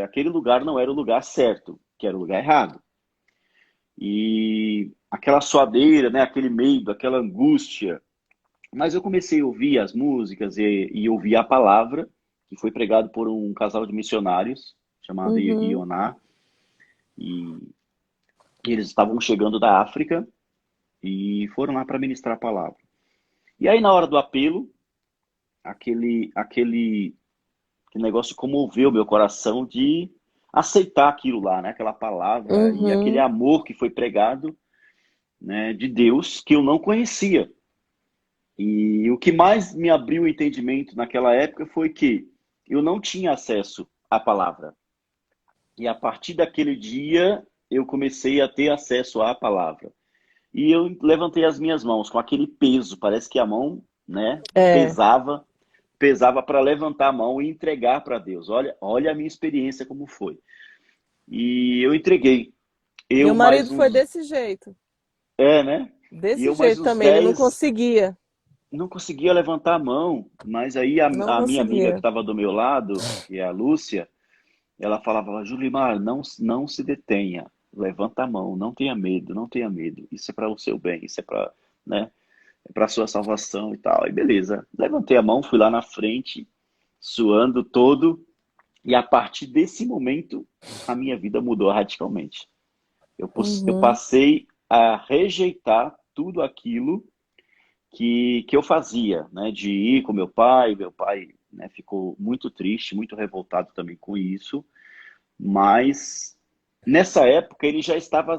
aquele lugar não era o lugar certo, que era o lugar errado. E aquela suadeira, né, aquele medo, aquela angústia. Mas eu comecei a ouvir as músicas e ouvir a palavra, que foi pregado por um casal de missionários, chamado Uhum. Ioná, e eles estavam chegando da África e foram lá para ministrar a palavra. E aí, na hora do apelo, aquele negócio comoveu meu coração de aceitar aquilo lá, né? Aquela palavra e aquele Uhum. amor que foi pregado, né, de Deus que eu não conhecia. E o que mais me abriu o entendimento naquela época foi que eu não tinha acesso à palavra. E a partir daquele dia eu comecei a ter acesso à palavra. E eu levantei as minhas mãos com aquele peso, parece que a mão, né, É. pesava para levantar a mão e entregar para Deus. Olha, olha a minha experiência como foi. E eu entreguei. Eu Meu mais marido foi uns, desse jeito. né? E Desse eu mais jeito uns também. Ele não 10 conseguia. não conseguia levantar a mão, mas aí Não a minha amiga que conseguia. estava do meu lado, que é a Lúcia, ela falava, Julimar, não se detenha, levanta a mão, não tenha medo, não tenha medo, isso é para o seu bem, isso é para, né, é para a sua salvação e tal. E beleza, levantei a mão, fui lá na frente, suando todo, e a partir desse momento, a minha vida mudou radicalmente. Eu Uhum. passei a rejeitar tudo aquilo que eu fazia, né, de ir com meu pai, né, ficou muito triste, muito revoltado também com isso, mas nessa época ele já estava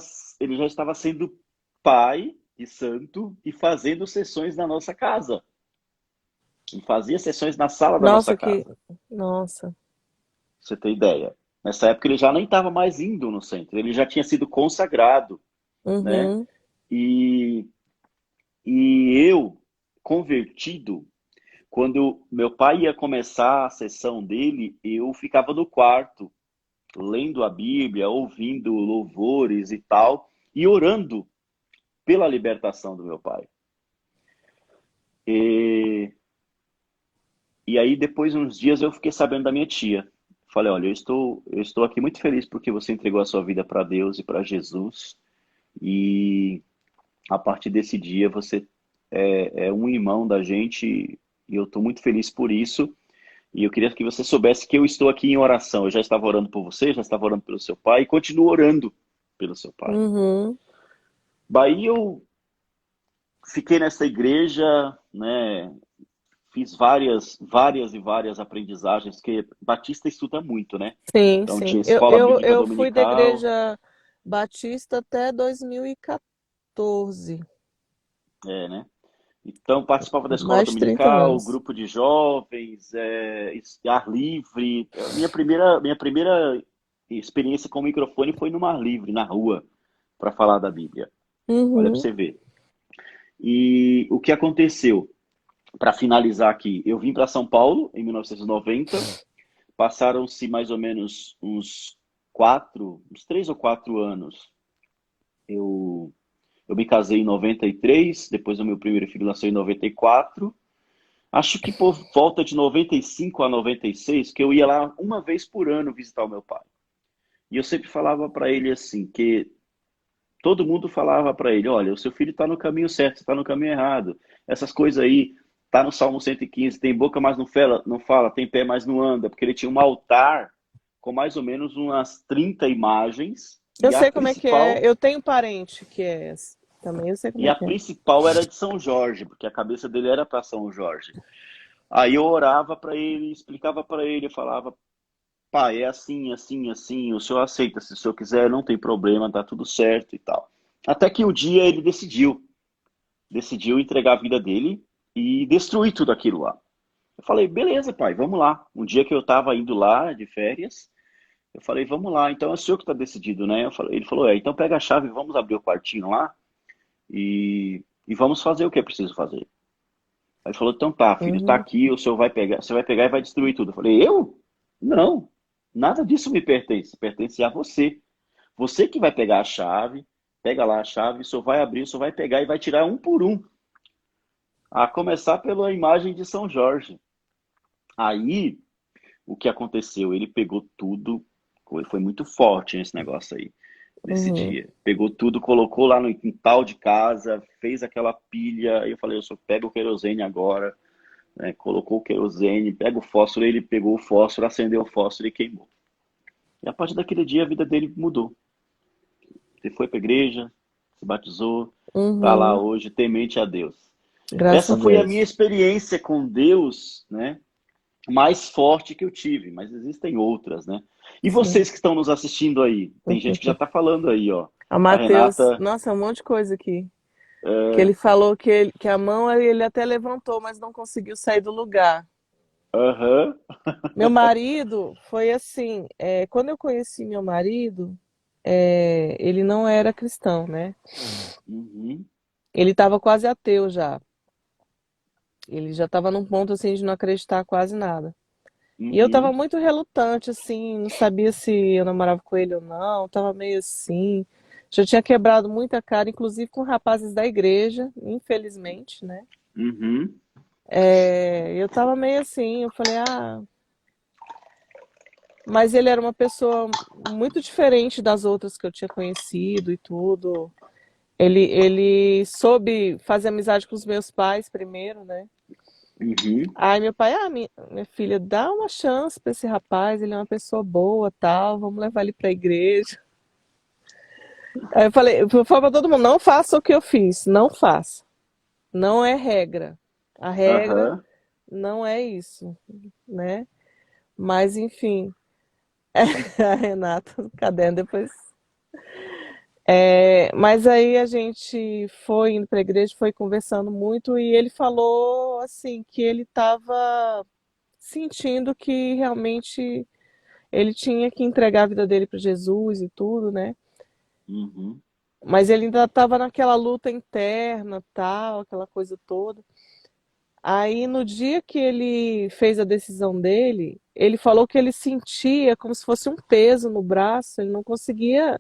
sendo pai e santo e fazendo sessões na nossa casa, e fazia sessões na sala da nossa Nossa, que. casa, Nossa. pra você ter ideia. Nessa época ele já nem estava mais indo no centro, ele já tinha sido consagrado, né? Uhum. E, e eu, convertido, quando meu pai ia começar a sessão dele, eu ficava no quarto, lendo a Bíblia, ouvindo louvores e tal, e orando pela libertação do meu pai. E, e aí, depois de uns dias, eu fiquei sabendo da minha tia. Falei, olha, eu estou aqui muito feliz porque você entregou a sua vida para Deus e para Jesus. E a partir desse dia, você é um irmão da gente e eu estou muito feliz por isso. E eu queria que você soubesse que eu estou aqui em oração. Eu já estava orando por você, já estava orando pelo seu pai e continuo orando pelo seu pai. Uhum. Daí eu fiquei nessa igreja, né? Fiz várias e várias aprendizagens, que Batista estuda muito, né? Sim, Então sim. tinha Eu, escola eu, bíblica eu fui da dominical, igreja batista até 2014. né? Então participava da escola Mais de 30 dominical, anos. grupo de jovens, ar livre. Minha primeira experiência com o microfone foi no ar livre, na rua, para falar da Bíblia. Olha para Uhum. você ver. E o que aconteceu? Para finalizar aqui, eu vim para São Paulo em 1990. Passaram-se mais ou menos uns 3 ou 4 anos. Eu, eu me casei em 93, depois o meu primeiro filho nasceu em 94. Acho que por volta de 95 a 96, que eu ia lá uma vez por ano visitar o meu pai. E eu sempre falava para ele assim, que Todo mundo falava para ele, olha, o seu filho está no caminho certo, você está no caminho errado. Essas coisas aí, tá no Salmo 115, tem boca, mas não fala, tem pé, mas não anda, porque ele tinha um altar com mais ou menos umas 30 imagens, Eu e a sei como é que é. principal, Eu tenho parente que é essa. Também eu sei como e é a que é. principal era de São Jorge, porque a cabeça dele era para São Jorge. Aí eu orava para ele, explicava para ele, eu falava, pai, é assim, assim, assim, o senhor aceita, se o senhor quiser, não tem problema, tá tudo certo e tal. Até que um dia ele decidiu entregar a vida dele e destruir tudo aquilo lá. Eu falei, beleza, pai, vamos lá. Um dia que eu estava indo lá de férias, eu falei, vamos lá, então é o senhor que está decidido, né? Ele falou, então pega a chave, vamos abrir o quartinho lá e vamos fazer o que é preciso fazer. Aí ele falou, então tá, filho, tá Uhum, aqui, o senhor vai pegar, você vai pegar e vai destruir tudo. Eu falei, eu? Não, nada disso me pertence, pertence a você. Você que vai pegar a chave, pega lá a chave, o senhor vai abrir, o senhor vai pegar e vai tirar um por um. A começar pela imagem de São Jorge. Aí, o que aconteceu? Ele pegou tudo, foi muito forte esse negócio aí, nesse uhum. dia. Pegou tudo, colocou lá no quintal de casa, fez aquela pilha. Aí eu falei, eu só pego o querosene agora, né? Colocou o querosene, pega o fósforo, ele pegou o fósforo, acendeu o fósforo e queimou. E a partir daquele dia a vida dele mudou. Ele foi para a igreja, se batizou, está lá Uhum. hoje, temente a Deus. Graças a Essa foi a minha Deus. experiência com Deus, né? Mais forte que eu tive, mas existem outras, né? E Sim. vocês que estão nos assistindo aí, tem gente que já está falando aí, ó. A A Mateus, Renata, nossa, um monte de coisa aqui. Que ele falou que a mão ele até levantou, mas não conseguiu sair do lugar. aham, Meu marido foi assim, quando eu conheci meu marido, ele não era cristão, né? uhum, Ele estava quase ateu já. Ele já estava num ponto assim de não acreditar quase nada. E eu estava uhum, muito relutante, assim, não sabia se eu namorava com ele ou não, estava meio assim. Já tinha quebrado muita cara, inclusive com rapazes da igreja, infelizmente, né? uhum, Eu estava meio assim, eu falei, ah, mas ele era uma pessoa muito diferente das outras que eu tinha conhecido e tudo. Ele soube fazer amizade com os meus pais primeiro, né? uhum, Aí meu pai, minha filha, dá uma chance para esse rapaz, ele é uma pessoa boa, tal, vamos levar ele para a igreja. Aí eu falei, eu falei para todo mundo, não faça o que eu fiz, não faça. Não é regra. A regra aham. não é isso, né? Mas enfim, a Renata, o caderno depois. Mas aí a gente foi indo para a igreja, foi conversando muito e ele falou assim que ele estava sentindo que realmente ele tinha que entregar a vida dele para Jesus e tudo, né? Uhum. Mas ele ainda estava naquela luta interna, tal, aquela coisa toda. Aí no dia que ele fez a decisão dele, ele falou que ele sentia como se fosse um peso no braço, ele não conseguia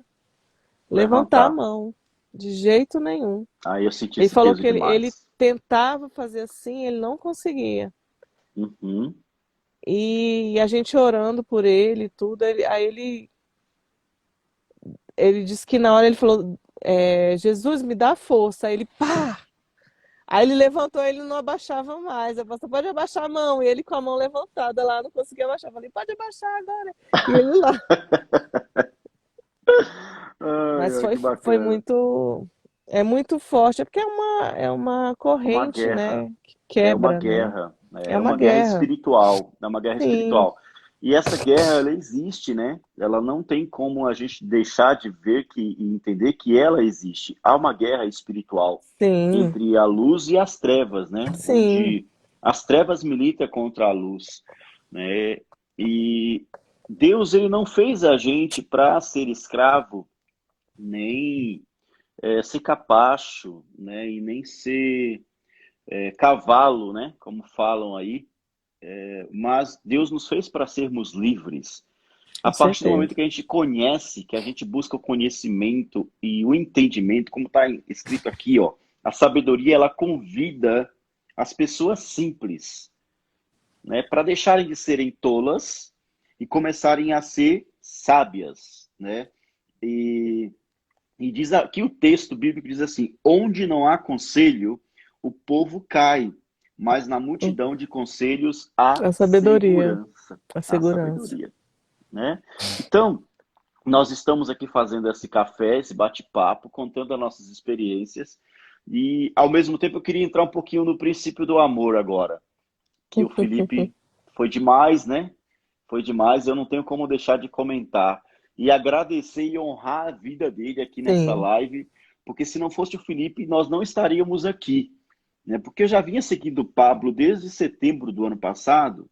levantar a Levantar. mão de jeito nenhum. Aí eu senti Ele esse falou peso que ele demais. tentava fazer assim, ele não conseguia. Uhum. E a gente orando por ele e tudo, aí ele disse que na hora ele falou, Jesus, me dá força. Aí ele, pá! Aí ele levantou, ele não abaixava mais. Eu falei, você pode abaixar a mão. E ele com a mão levantada lá, não conseguia abaixar. Eu falei, pode abaixar agora. E ele lá. Ai, Mas ai, que foi bacana. muito. É muito forte, é porque é uma Uma corrente, guerra. né? Que É uma quebra, né? guerra. É É uma uma guerra guerra. espiritual. É uma guerra Sim, espiritual. E essa guerra, ela existe, né? Ela não tem como a gente deixar de ver e entender que ela existe. Há uma guerra espiritual sim, entre a luz e as trevas, né? sim. Onde as trevas militam contra a luz, né? E Deus, ele não fez a gente para ser escravo, nem ser capacho, né? E nem ser cavalo, né? Como falam aí. Mas Deus nos fez para sermos livres. A Com partir do certeza. momento que a gente conhece, que a gente busca o conhecimento e o entendimento, como está escrito aqui, ó, a sabedoria ela convida as pessoas simples, né, para deixarem de serem tolas e começarem a ser sábias, né? E E diz aqui o texto bíblico diz assim: onde não há conselho, o povo cai, mas na multidão de conselhos há A sabedoria, segurança, a há segurança. sabedoria, né? Então, nós estamos aqui fazendo esse café, esse bate-papo, contando as nossas experiências. E, ao mesmo tempo, eu queria entrar um pouquinho no princípio do amor agora, que o Felipe foi demais, né? Foi demais, eu não tenho como deixar de comentar. E agradecer e honrar a vida dele aqui nessa Sim. live, porque se não fosse o Felipe, nós não estaríamos aqui, né? Porque eu já vinha seguindo o Pablo desde setembro do ano passado,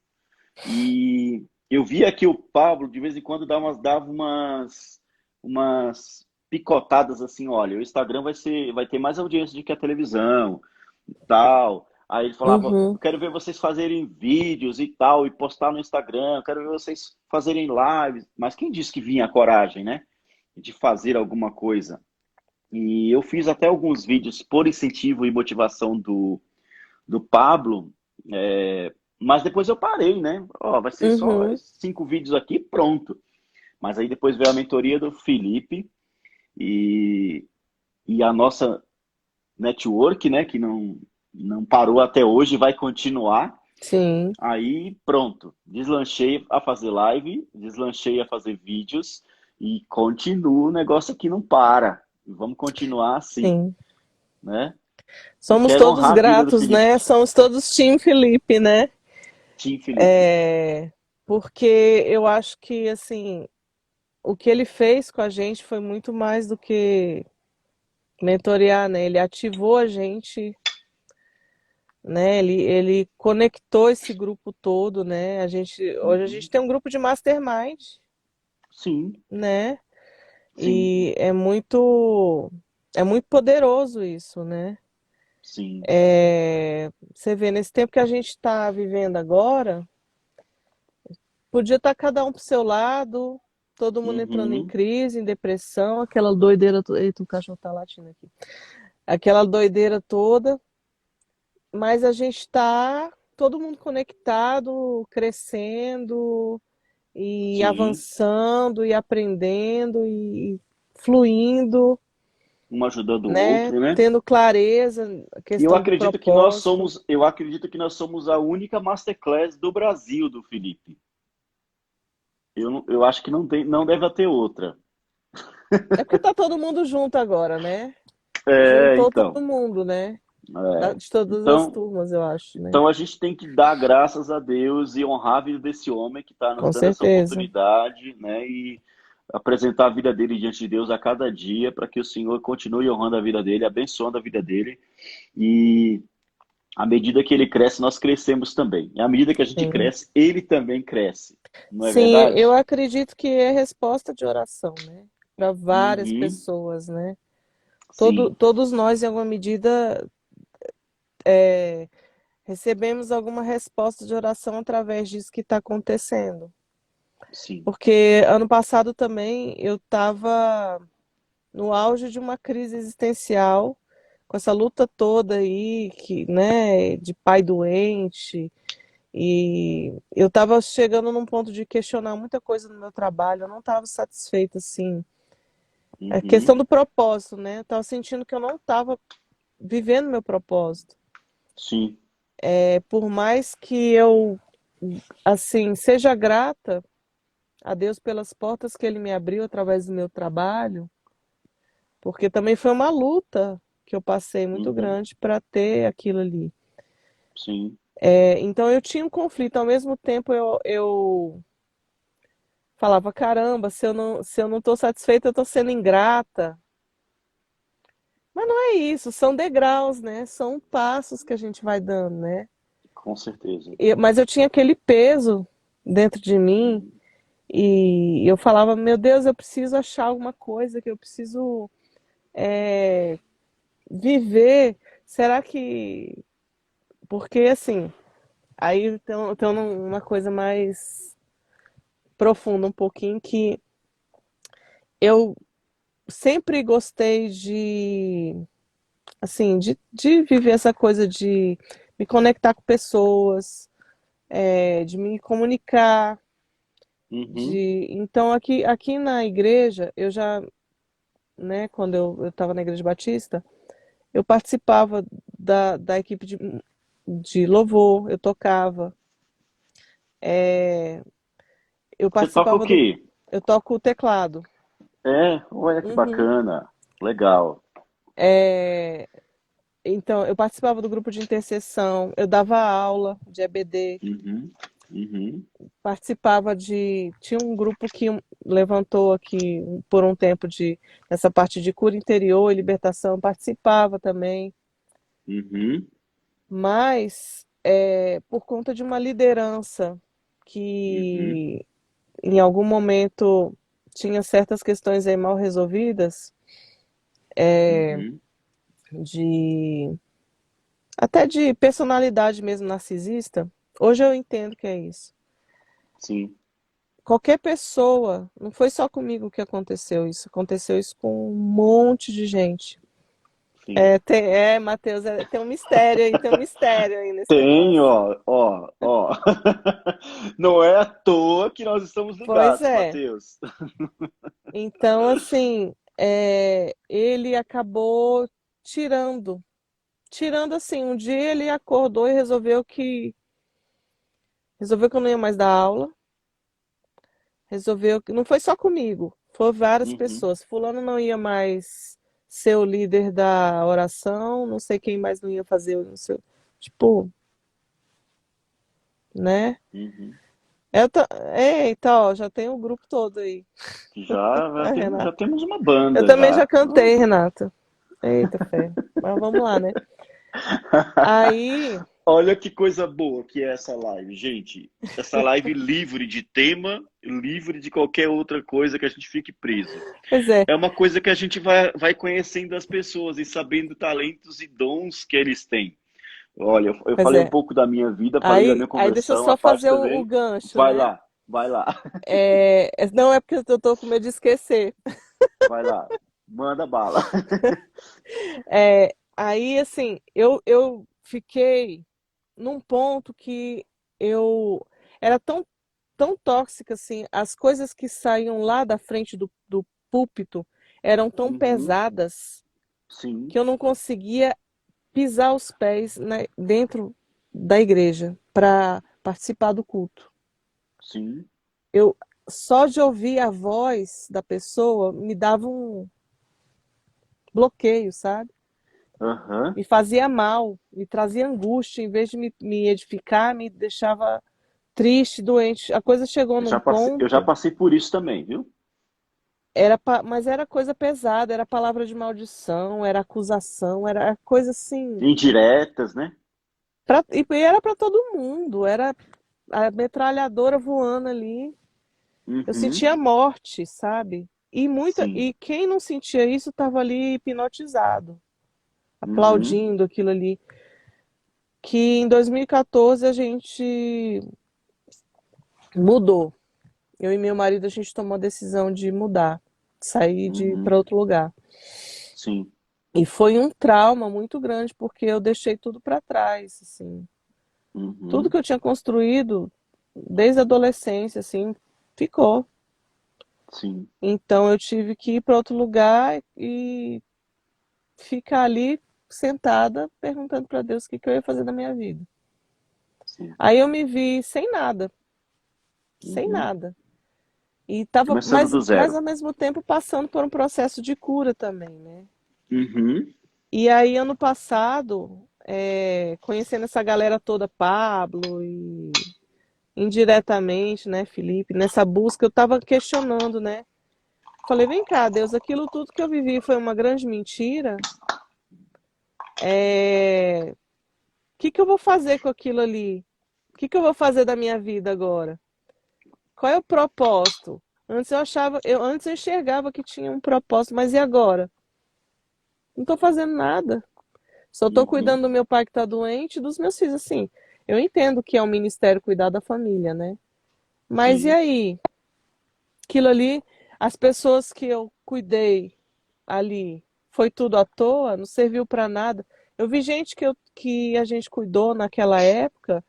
e eu via que o Pablo, de vez em quando, umas picotadas assim, olha, o Instagram vai ter mais audiência do que a televisão, tal. Aí ele falava, Uhum. eu quero ver vocês fazerem vídeos e tal, e postar no Instagram, eu quero ver vocês fazerem lives. Mas quem disse que vinha a coragem, né? De fazer alguma coisa. E eu fiz até alguns vídeos por incentivo e motivação do Pablo, mas depois eu parei, né? Ó, vai ser só Uhum. 5 vídeos aqui, pronto. Mas aí depois veio a mentoria do Felipe e, e a nossa network, né? Que não parou até hoje, vai continuar. Sim. Aí, pronto. Deslanchei a fazer live, deslanchei a fazer vídeos e continuo. O negócio aqui não para. E vamos continuar assim, Sim. né? E Somos quero todos honrar a vida do gratos, Felipe. né? Somos todos Team Felipe, né? Tim Felipe. É, porque eu acho que, assim, o que ele fez com a gente foi muito mais do que mentorear, né? Ele ativou a gente, né? Ele conectou esse grupo todo, né? Hoje a gente Uhum. tem um grupo de mastermind, Sim, né? sim, E é muito poderoso isso, né? sim. Você vê, nesse tempo que a gente está vivendo agora, podia estar cada um pro seu lado, todo mundo entrando em Uhum. crise, em depressão, aquela doideira. Eita, o cachorro tá latindo aqui. Aquela doideira toda, mas a gente está todo mundo conectado, crescendo e Sim. avançando e aprendendo e fluindo, Um ajudando o né? outro, né? Tendo clareza, a E eu questão do acredito que nós propósito. somos, eu acredito que nós somos a única masterclass do Brasil do Felipe. Eu acho que não deve ter outra. É porque tá todo mundo junto agora, né? É, Juntou todo então. mundo, né? É. De todas as Então, turmas, eu acho, né? então a gente tem que dar graças a Deus e honrar a vida desse homem que está nos Com dando essa certeza. oportunidade, né? E apresentar a vida dele diante de Deus a cada dia, para que o Senhor continue honrando a vida dele, abençoando a vida dele. E à medida que ele cresce, nós crescemos também. E à medida que a gente Sim. cresce, ele também cresce. Não é Sim, eu verdade? acredito que é resposta de oração, né? Para várias Uhum. pessoas, né? Sim, Todos nós, em alguma medida, recebemos alguma resposta de oração através disso que está acontecendo. sim. Porque ano passado também eu estava no auge de uma crise existencial, com essa luta toda aí, que, né, de pai doente, e eu estava chegando num ponto de questionar muita coisa no meu trabalho, eu não estava satisfeita, assim. A questão Uhum. do propósito, né? Eu estava sentindo que eu não estava vivendo meu propósito. Sim, Por mais que eu, assim, seja grata a Deus pelas portas que Ele me abriu através do meu trabalho, porque também foi uma luta que eu passei muito uhum. grande para ter aquilo ali. Sim, Então eu tinha um conflito, ao mesmo tempo eu falava, caramba, se eu não estou satisfeita, eu estou sendo ingrata. Mas não é isso, são degraus, né? São passos que a gente vai dando, né? com certeza. Mas eu tinha aquele peso dentro de mim Uhum. e eu falava, meu Deus, eu preciso achar alguma coisa que eu preciso viver. Será que... Porque, assim, aí tem uma coisa mais profunda um pouquinho que eu sempre gostei assim, de viver essa coisa de me conectar com pessoas, de me Uhum. comunicar, Uhum. então aqui na igreja eu já né, quando eu estava na Igreja Batista, eu participava da equipe de louvor, eu tocava, é, eu Você toca o participava do. quê? Eu toco o teclado. É, olha que Uhum. bacana. Legal. É, então, eu participava do grupo de intercessão, eu dava aula de EBD, Uhum, uhum, participava de. Tinha um grupo que levantou aqui por um tempo nessa parte de cura interior e libertação, participava também, uhum, mas por conta de uma liderança uhum, que em algum momento tinha certas questões aí mal resolvidas, uhum. de até de personalidade mesmo narcisista. Hoje eu entendo que é isso. Sim, Qualquer pessoa, não foi só comigo que aconteceu isso com um monte de gente. sim. Matheus, tem um mistério aí nesse Tem, negócio. ó. Não é à toa que nós estamos Pois ligados, é. Matheus. Então, assim, ele acabou tirando, tirando assim, um dia ele acordou e resolveu que eu não ia mais dar aula, resolveu que não foi só comigo, foi várias Uhum. pessoas. Fulano não ia mais ser o líder da oração, não sei quem mais não ia fazer, não sei, tipo, né? Uhum. Eita, ó, já tem o grupo todo aí. Já Ah, temos, já Renata. temos uma Eu banda também já já. cantei, Renata. Eita, fé. Mas vamos lá, né? Aí, Olha que coisa boa que é essa live, gente. Essa live livre de tema, livre de qualquer outra coisa que a gente fique preso. pois é, É uma coisa que a gente vai conhecendo as pessoas e sabendo talentos e dons que eles têm. Olha, eu pois falei um é. pouco da minha vida, falei da Aí, minha aí deixa eu conversão, a só parte fazer o também. gancho, Vai né? lá, vai lá, Não é porque eu tô com medo de esquecer. vai lá. Manda bala. Aí, assim, eu fiquei num ponto que eu era tão tóxica, assim, as coisas que saíam lá da frente do púlpito eram tão Uhum, pesadas sim, que eu não conseguia pisar os pés, né, dentro da igreja para participar do culto. sim. Eu só de ouvir a voz da pessoa me dava um bloqueio, sabe? Aham. Me fazia mal, me trazia angústia, em vez de me edificar, me deixava triste, doente. A coisa chegou num Eu já ponto, passei por isso também, viu? mas era coisa pesada, era palavra de maldição, era acusação, era coisa assim, Indiretas, né? e era para todo mundo, era a metralhadora voando ali. Eu Uhum, sentia a morte, sabe? sim. E quem não sentia isso estava ali hipnotizado, Uhum, aplaudindo aquilo ali. Que em 2014 a gente mudou. Eu e meu marido a gente tomou a decisão de mudar, sair de para uhum, outro lugar. sim. E foi um trauma muito grande porque eu deixei tudo para trás, assim. Tudo Uhum, que eu tinha construído desde a adolescência, assim, ficou. sim, Então eu tive que ir para outro lugar e ficar ali sentada perguntando para Deus o que que eu ia fazer na minha vida. sim. Aí eu me vi sem nada, sem Uhum. nada. E tava, Começando do mas zero. ao mesmo tempo passando por um processo de cura também, né? Uhum, E aí ano passado, conhecendo essa galera toda, Pablo e indiretamente, né, Felipe, nessa busca eu tava questionando, né? Falei, vem cá, Deus, aquilo tudo que eu vivi foi uma grande mentira. O que que eu vou fazer com aquilo ali? O que que eu vou fazer da minha vida agora? Qual é o propósito? Antes eu enxergava que tinha um propósito, mas e agora? Não estou fazendo nada. Só estou uhum, cuidando do meu pai que está doente e dos meus filhos. Assim, eu entendo que é um ministério cuidar da família, né? Mas e sim. aí? Aquilo ali, as pessoas que eu cuidei ali, foi tudo à toa? Não serviu para nada? Eu vi gente que a gente cuidou naquela época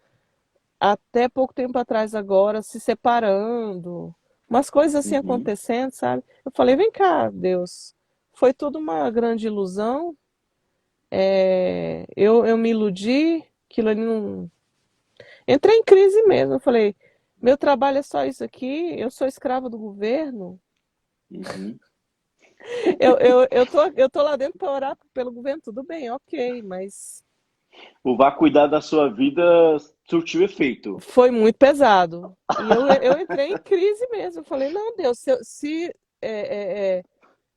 até pouco tempo atrás agora se separando, umas coisas assim Uhum, acontecendo, sabe? Eu falei, vem cá, Deus, foi tudo uma grande ilusão. Eu me iludi, aquilo ali não. Entrei em crise mesmo. Eu falei, meu trabalho é só isso aqui, eu sou escrava do governo. Uhum. Eu tô lá dentro para orar pelo governo, tudo bem, ok, mas O vá cuidar da sua vida surtiu efeito. foi muito pesado. E eu entrei em crise mesmo. Eu falei, não, Deus,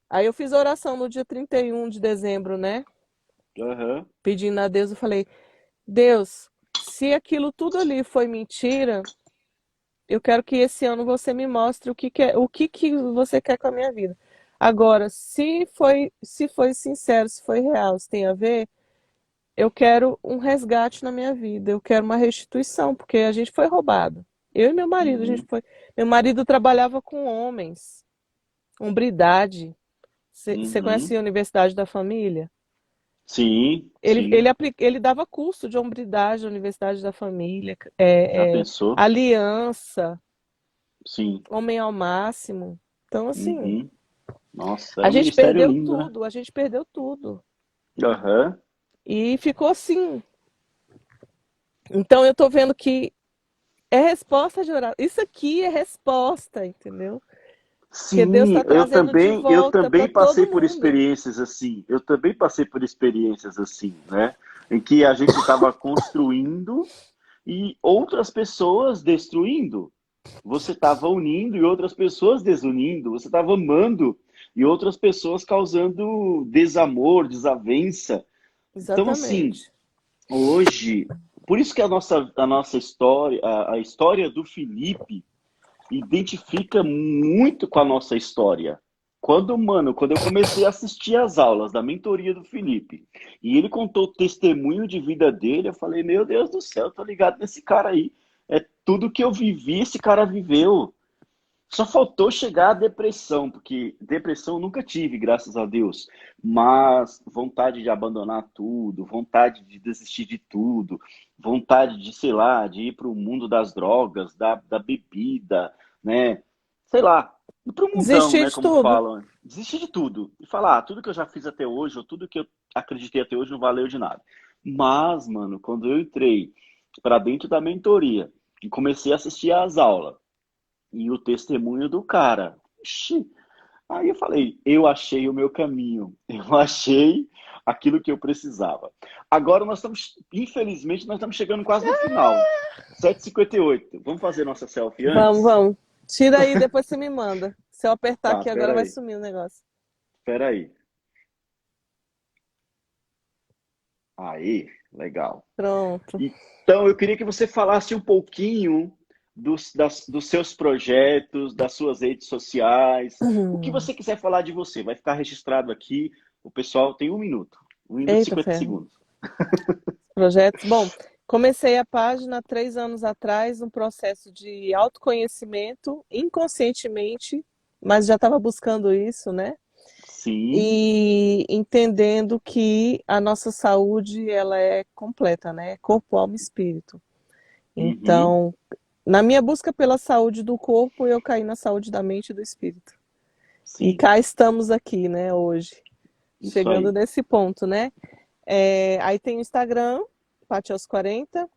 Aí eu fiz a oração no dia 31 de dezembro, né? Aham. Pedindo a Deus, eu falei, Deus, se aquilo tudo ali foi mentira, eu quero que esse ano você me mostre o que que você quer com a minha vida. Agora, se foi sincero, se foi real, se tem a ver, eu quero um resgate na minha vida, eu quero uma restituição, porque a gente foi roubado. Eu e meu marido, a gente Uhum. foi. Meu marido trabalhava com homens, hombridade. Você conhece Uhum. a Universidade da Família? Sim, Ele, sim. ele, ele dava curso de hombridade na Universidade da Família, Já pensou? aliança, Sim. homem ao máximo. Então, assim, Uhum. Nossa, a era um gente ministério perdeu lindo, né? tudo, a gente perdeu tudo. Aham. E ficou assim. Então, eu tô vendo que é resposta de oração. Isso aqui é resposta, entendeu? Porque Deus Sim, está trazendo de eu volta para também passei todo por mundo. experiências assim. Eu também passei por experiências assim, né? Em que a gente estava construindo e outras pessoas destruindo. Você estava unindo e outras pessoas desunindo. Você estava amando e outras pessoas causando desamor, desavença. Então, assim, Exatamente. hoje, por isso que a nossa história, a história do Felipe identifica muito com a nossa história. Quando eu comecei a assistir às aulas da mentoria do Felipe, e ele contou o testemunho de vida dele, eu falei, meu Deus do céu, tô ligado nesse cara aí. É tudo que eu vivi, esse cara viveu. Só faltou chegar à depressão, porque depressão eu nunca tive, graças a Deus. Mas vontade de abandonar tudo, vontade de desistir de tudo, vontade de, sei lá, de ir para o mundo das drogas, da bebida, né? Sei lá, ir para o mundão, Desistir né? de Como tudo. falam. Desistir de tudo. E falar, tudo que eu já fiz até hoje, ou tudo que eu acreditei até hoje não valeu de nada. Mas, mano, quando eu entrei para dentro da mentoria e comecei a assistir às aulas, e o testemunho do cara. Ixi. Aí eu falei, eu achei o meu caminho, eu achei aquilo que eu precisava. Agora infelizmente, nós estamos chegando quase no final. 7h58. Vamos fazer nossa selfie Vamos, antes? vamos. Tira aí, depois você me manda. Se eu apertar Tá, aqui agora vai peraí, sumir o negócio. peraí. Aí, legal. Pronto. Então, eu queria que você falasse um pouquinho dos seus projetos, das suas redes sociais, o que você quiser falar de você. Vai ficar registrado aqui. O pessoal tem 1 minuto, 1 minuto e Eita 50 ferro. segundos. Projetos. Bom, comecei a página há 3 anos atrás, um processo de autoconhecimento, inconscientemente, mas já estava buscando isso, né? Sim. E entendendo que a nossa saúde ela é completa, né? Corpo, alma e espírito. Uhum. Então, na minha busca pela saúde do corpo, eu caí na saúde da mente e do espírito. E Sim. cá estamos aqui, né, hoje, Isso chegando aí. nesse ponto, né? Aí tem o Instagram, Paty aos 40.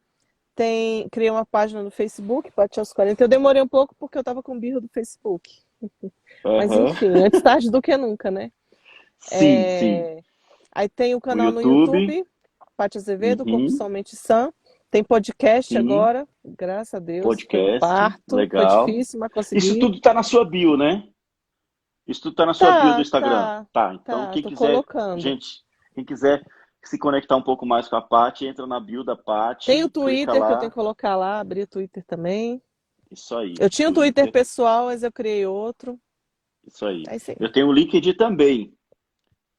Criei uma página no Facebook, Paty aos 40. Eu demorei um pouco porque eu estava com birra do Facebook. Mas Aham. enfim, antes tarde do que nunca, né? Sim, sim. Aí tem o O canal no YouTube. YouTube, Paty Azevedo, Corpo Uhum. Somente Sã. Tem podcast Sim. agora, graças a Deus. Foi um Podcast. parto, foi Legal. difícil, mas Isso consegui. tudo tá na sua bio, né? Isso tudo tá na sua bio do Tá, Instagram. tá, Tá, então tá, quem tô quiser, colocando. gente, quem quiser se conectar um pouco mais com a Paty, entra na bio da Tem o Paty, clica Twitter que eu tenho lá. que colocar lá, abri o Twitter também. Isso aí. Eu tinha um Twitter Twitter. pessoal, mas eu criei outro. Isso aí. Aí sim. Eu tenho o LinkedIn também.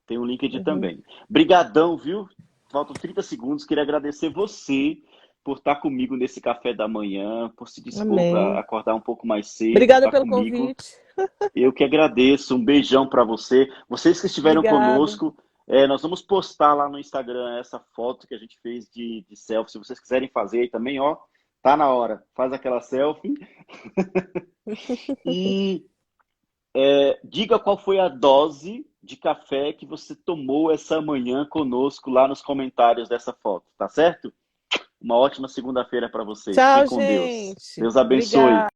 Tem um LinkedIn Uhum. também. Brigadão, viu? Faltam 30 segundos. Queria agradecer você por estar comigo nesse café da manhã, por se dispor a Amém. acordar um pouco mais cedo, Obrigada estar pelo comigo. convite. Eu que agradeço. Um beijão para você. Vocês que estiveram Obrigada. conosco, nós vamos postar lá no Instagram essa foto que a gente fez de selfie. Se vocês quiserem fazer aí também, ó, tá na hora. Faz aquela selfie. E diga qual foi a dose de café que você tomou essa manhã conosco lá nos comentários dessa foto, tá certo? Uma ótima segunda-feira para você. Fique Tchau, com Deus. gente. Deus abençoe. Obrigada.